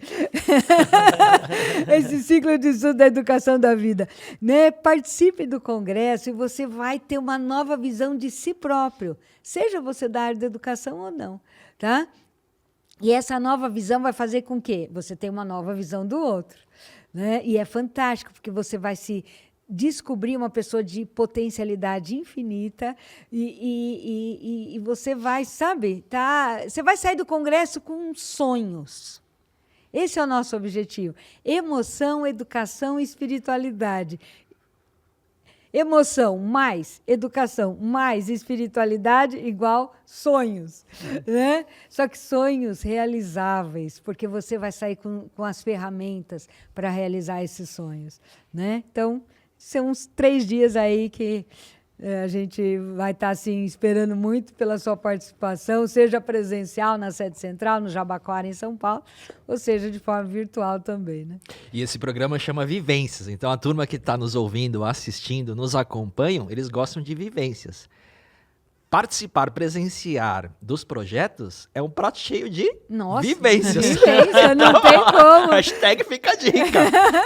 Esse ciclo de estudo da educação da vida, né? Participe do congresso e você vai ter uma nova visão de si próprio, seja você da área da educação ou não, tá? E essa nova visão vai fazer com que você tenha uma nova visão do outro, né? E é fantástico, porque você vai se descobrir uma pessoa de potencialidade infinita e você vai, sabe, você vai sair do congresso com sonhos. Esse é o nosso objetivo. Emoção, educação e espiritualidade. Emoção mais educação mais espiritualidade igual sonhos, né? Só que sonhos realizáveis, porque você vai sair com as ferramentas para realizar esses sonhos, né? Então, são uns 3 dias aí que a gente vai estar assim, esperando muito pela sua participação, seja presencial na sede central, no Jabaquara, em São Paulo, ou seja, de forma virtual também, né? E esse programa chama Vivências. Então, a turma que está nos ouvindo, assistindo, nos acompanham, eles gostam de vivências. participar, presenciar dos projetos é um prato cheio de Nossa, vivências. vivência, não tem como. Hashtag fica a dica.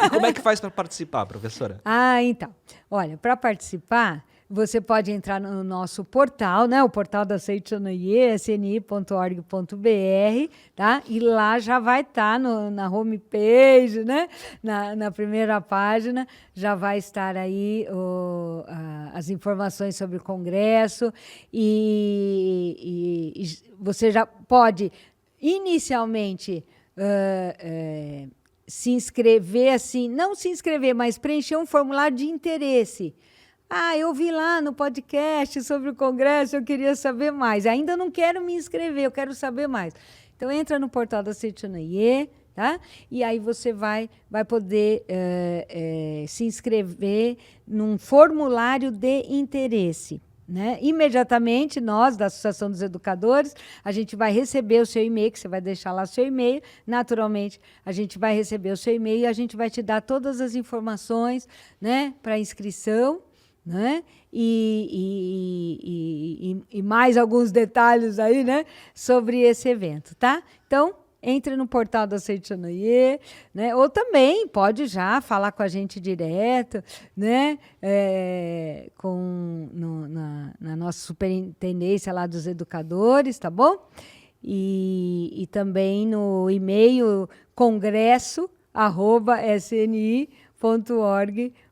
E como é que faz para participar, professora? Então. Olha, para participar, você pode entrar no nosso portal, né? O portal da Seitonoye, sni.org.br, tá? E lá já vai estar na homepage, né? Na primeira página, já vai estar aí as informações sobre o congresso e você já pode, inicialmente, se inscrever, assim, não se inscrever, mas preencher um formulário de interesse. Eu vi lá no podcast sobre o congresso, eu queria saber mais. Ainda não quero me inscrever, eu quero saber mais. Então, entra no portal da Seitonoye, tá? E aí você vai poder se inscrever num formulário de interesse. Né? Imediatamente, nós, da Associação dos Educadores, a gente vai receber o seu e-mail, que você vai deixar lá o seu e-mail. Naturalmente, a gente vai receber o seu e-mail e a gente vai te dar todas as informações, né, para inscrição. Né? E mais alguns detalhes aí, né, sobre esse evento, tá? Então, entre no portal da Seitonoye, né? Ou também pode já falar com a gente direto, né? Na nossa superintendência lá dos educadores, tá bom? E também no e-mail congresso@sni.org.br,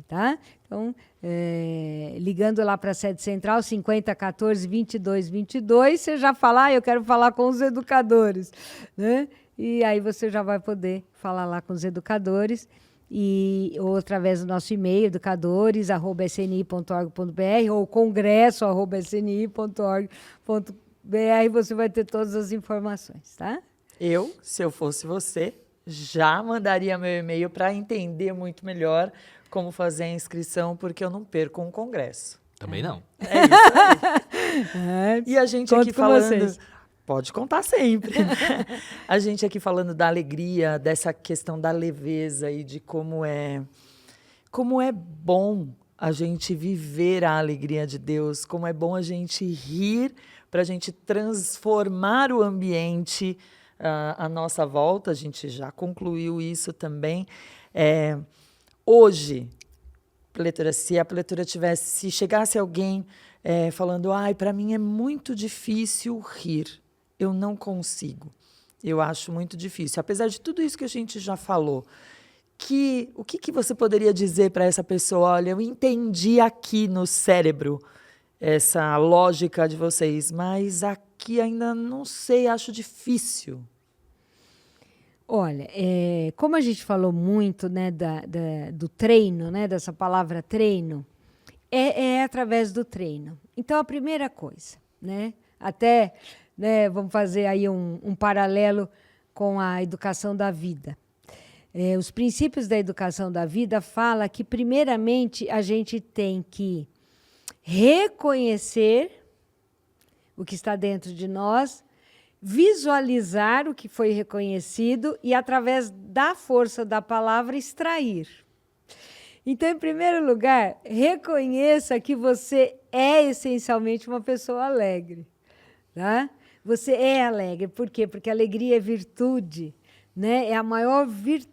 tá? Então, ligando lá para a sede central, 5014-2222, você já fala, eu quero falar com os educadores, né? E aí você já vai poder falar lá com os educadores, ou através do nosso e-mail, educadores@sni.org.br ou congresso@sni.org.br, você vai ter todas as informações, tá? Se eu fosse você, já mandaria meu e-mail para entender muito melhor como fazer a inscrição, porque eu não perco um congresso. Também não. É isso aí. E a gente aqui falando... Vocês. Pode contar sempre. A gente aqui falando da alegria, dessa questão da leveza e de como é bom a gente viver a alegria de Deus, como é bom a gente rir para a gente transformar o ambiente à nossa volta. A gente já concluiu isso também. Hoje, Pletora, se a Pletora se chegasse alguém falando, para mim é muito difícil rir, eu não consigo, eu acho muito difícil. Apesar de tudo isso que a gente já falou, o que você poderia dizer para essa pessoa? Olha, eu entendi aqui no cérebro essa lógica de vocês, mas aqui ainda não sei, acho difícil. Olha, como a gente falou muito, né, do treino, né, dessa palavra treino, é através do treino. Então, a primeira coisa, né, até, né, vamos fazer aí um paralelo com a educação da vida. Os princípios da educação da vida falam que, primeiramente, a gente tem que reconhecer o que está dentro de nós, visualizar o que foi reconhecido e, através da força da palavra, extrair. Então, em primeiro lugar, reconheça que você é essencialmente uma pessoa alegre. Tá? Você é alegre. Por quê? Porque a alegria é virtude, né? É a maior virtude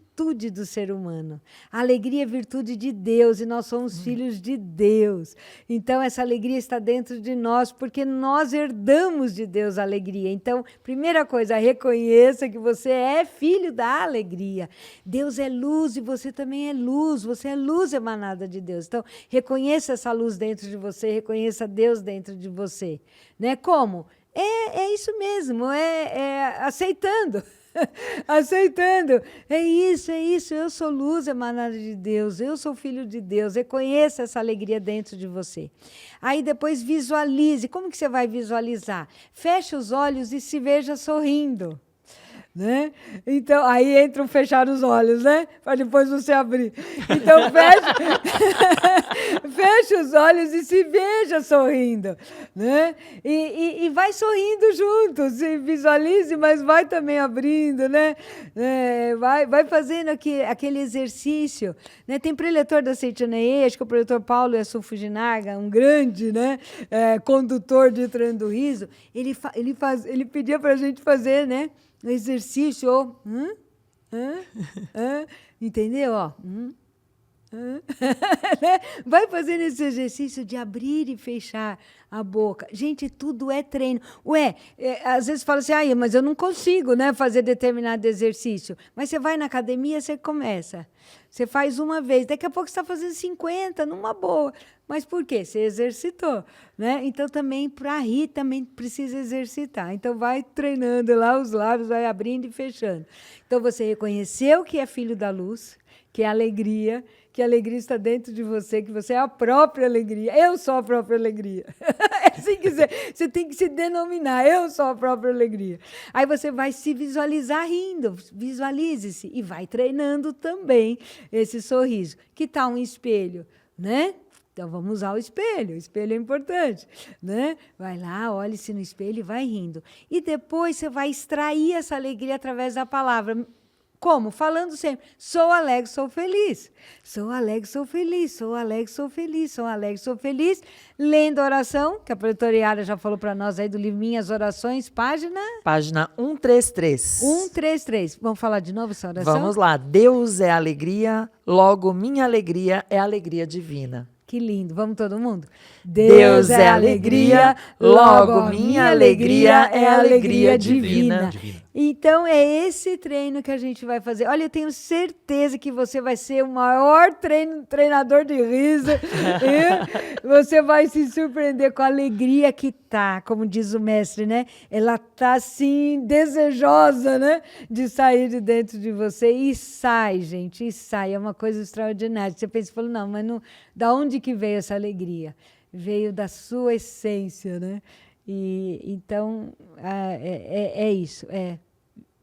do ser humano. A alegria é virtude de Deus e nós somos filhos de Deus. Então, essa alegria está dentro de nós porque nós herdamos de Deus a alegria. Então, primeira coisa, reconheça que você é filho da alegria. Deus é luz e você também é luz. Você é luz emanada de Deus. Então, reconheça essa luz dentro de você, reconheça Deus dentro de você. Né? Como? É isso mesmo, aceitando. Aceitando, é isso, eu sou luz emanada de Deus, eu sou filho de Deus, reconheça essa alegria dentro de você. Aí depois visualize, como que você vai visualizar? Feche os olhos e se veja sorrindo. Né? Então, aí entra o fechar os olhos, né? Para depois você abrir. Então, feche os olhos e se veja sorrindo, né? E vai sorrindo junto, se visualize, mas vai também abrindo, né? Vai fazendo aquele exercício, né? Tem preletor da Seitianoye, acho que o preletor Paulo Yassu Fujinaga, um grande, né? Condutor de treino do riso, ele pedia para a gente fazer, né? Um exercício, entendeu? Ó, vai fazendo esse exercício de abrir e fechar a boca. Gente, tudo é treino. Às vezes fala assim, mas eu não consigo, né, fazer determinado exercício. Mas você vai na academia, você começa. Você faz uma vez, daqui a pouco você está fazendo 50, numa boa. Mas por quê? Você exercitou, né? Então, também, para rir, também precisa exercitar. Então, vai treinando lá os lábios, vai abrindo e fechando. Então, você reconheceu que é filho da luz, que é alegria, que a alegria está dentro de você, que você é a própria alegria. Eu sou a própria alegria. É assim que você tem que se denominar. Eu sou a própria alegria. Aí você vai se visualizar rindo. Visualize-se. E vai treinando também esse sorriso. Que tal um espelho, né? Então, vamos usar o espelho. O espelho é importante, né? Vai lá, olhe-se no espelho e vai rindo. E depois você vai extrair essa alegria através da palavra. Como? Falando sempre, sou alegre, sou feliz. Sou alegre, sou feliz. Sou alegre, sou feliz. Sou alegre, sou feliz. Lendo a oração, que a preletoriária já falou para nós aí do livro Minhas Orações, página 133. 133. Vamos falar de novo essa oração? Vamos lá. Deus é alegria, logo minha alegria é alegria divina. Que lindo. Vamos todo mundo? Deus é alegria, logo minha alegria é alegria divina. Então, é esse treino que a gente vai fazer. Olha, eu tenho certeza que você vai ser o maior treinador de riso. Você vai se surpreender com a alegria que tá, como diz o mestre, né? Ela tá, assim, desejosa, né? De sair de dentro de você. E sai, gente, e sai. É uma coisa extraordinária. Você pensa, não, mas não, da onde que veio essa alegria? Veio da sua essência, né? E então é isso,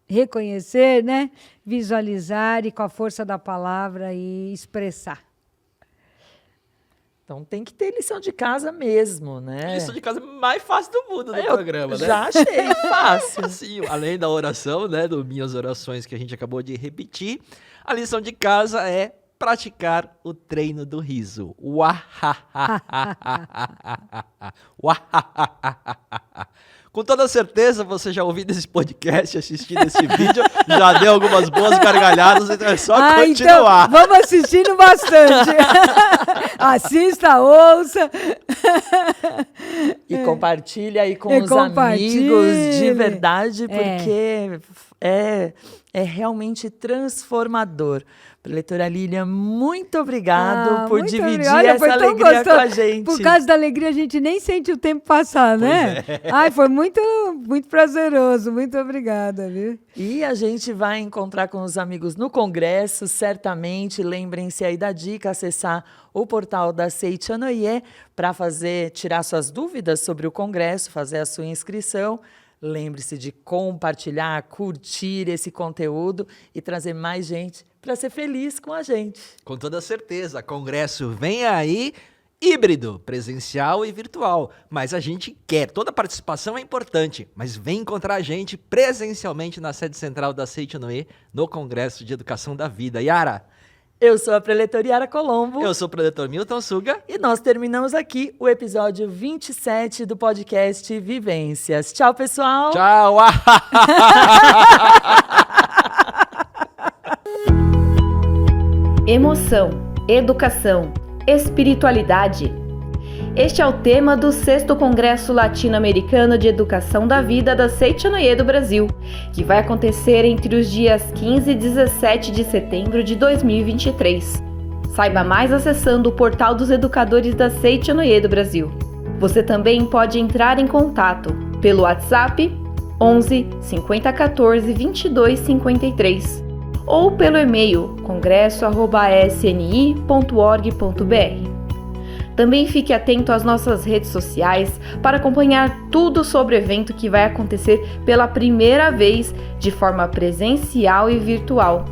reconhecer, né? Visualizar e com a força da palavra e expressar. Então tem que ter lição de casa mesmo, né? Lição de casa mais fácil do mundo do programa, né? Já achei fácil. Sim, além da oração, né? Do Minhas Orações que a gente acabou de repetir, a lição de casa é praticar o treino do riso. Com toda certeza, você já ouviu esse podcast, assistindo esse vídeo, já deu algumas boas gargalhadas, então é só continuar. Então, vamos assistindo bastante. Assista, ouça. E compartilha aí com os amigos de verdade, porque é realmente transformador. Preletora Lilian, muito obrigado por dividir essa alegria com a gente. Por causa da alegria, a gente nem sente o tempo passar, né? Ai, foi muito, muito prazeroso. Muito obrigada, viu? E a gente vai encontrar com os amigos no congresso, certamente. Lembrem-se aí da dica, acessar o portal da Seitianoye para tirar suas dúvidas sobre o congresso, fazer a sua inscrição. Lembre-se de compartilhar, curtir esse conteúdo e trazer mais gente para ser feliz com a gente. Com toda certeza, congresso vem aí, híbrido, presencial e virtual. Mas a gente quer, toda participação é importante, mas vem encontrar a gente presencialmente na sede central da Seitianoye, no Congresso de Educação da Vida. Yara? Eu sou a preletora Yara Colombo. Eu sou o preletor Milton Suga. E nós terminamos aqui o episódio 27 do podcast Vivências. Tchau, pessoal. Tchau. Emoção, educação, espiritualidade. Este é o tema do 6º Congresso Latino-Americano de Educação da Vida da Seitianoye do Brasil, que vai acontecer entre os dias 15 e 17 de setembro de 2023. Saiba mais acessando o portal dos educadores da Seitianoye do Brasil. Você também pode entrar em contato pelo WhatsApp 11 50 14 22 53 ou pelo e-mail congresso@sni.org.br. Também fique atento às nossas redes sociais para acompanhar tudo sobre o evento que vai acontecer pela primeira vez de forma presencial e virtual.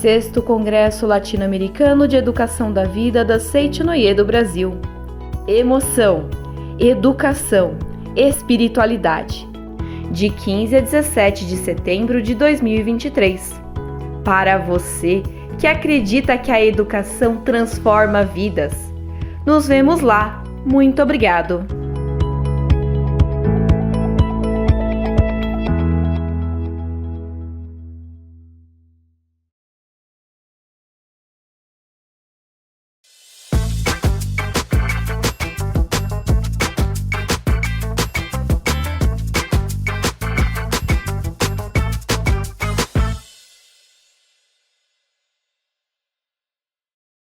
6º Congresso Latino-Americano de Educação da Vida da Seitinoye Brasil. Emoção, educação, espiritualidade. De 15 a 17 de setembro de 2023. Para você que acredita que a educação transforma vidas. Nos vemos lá. Muito obrigado!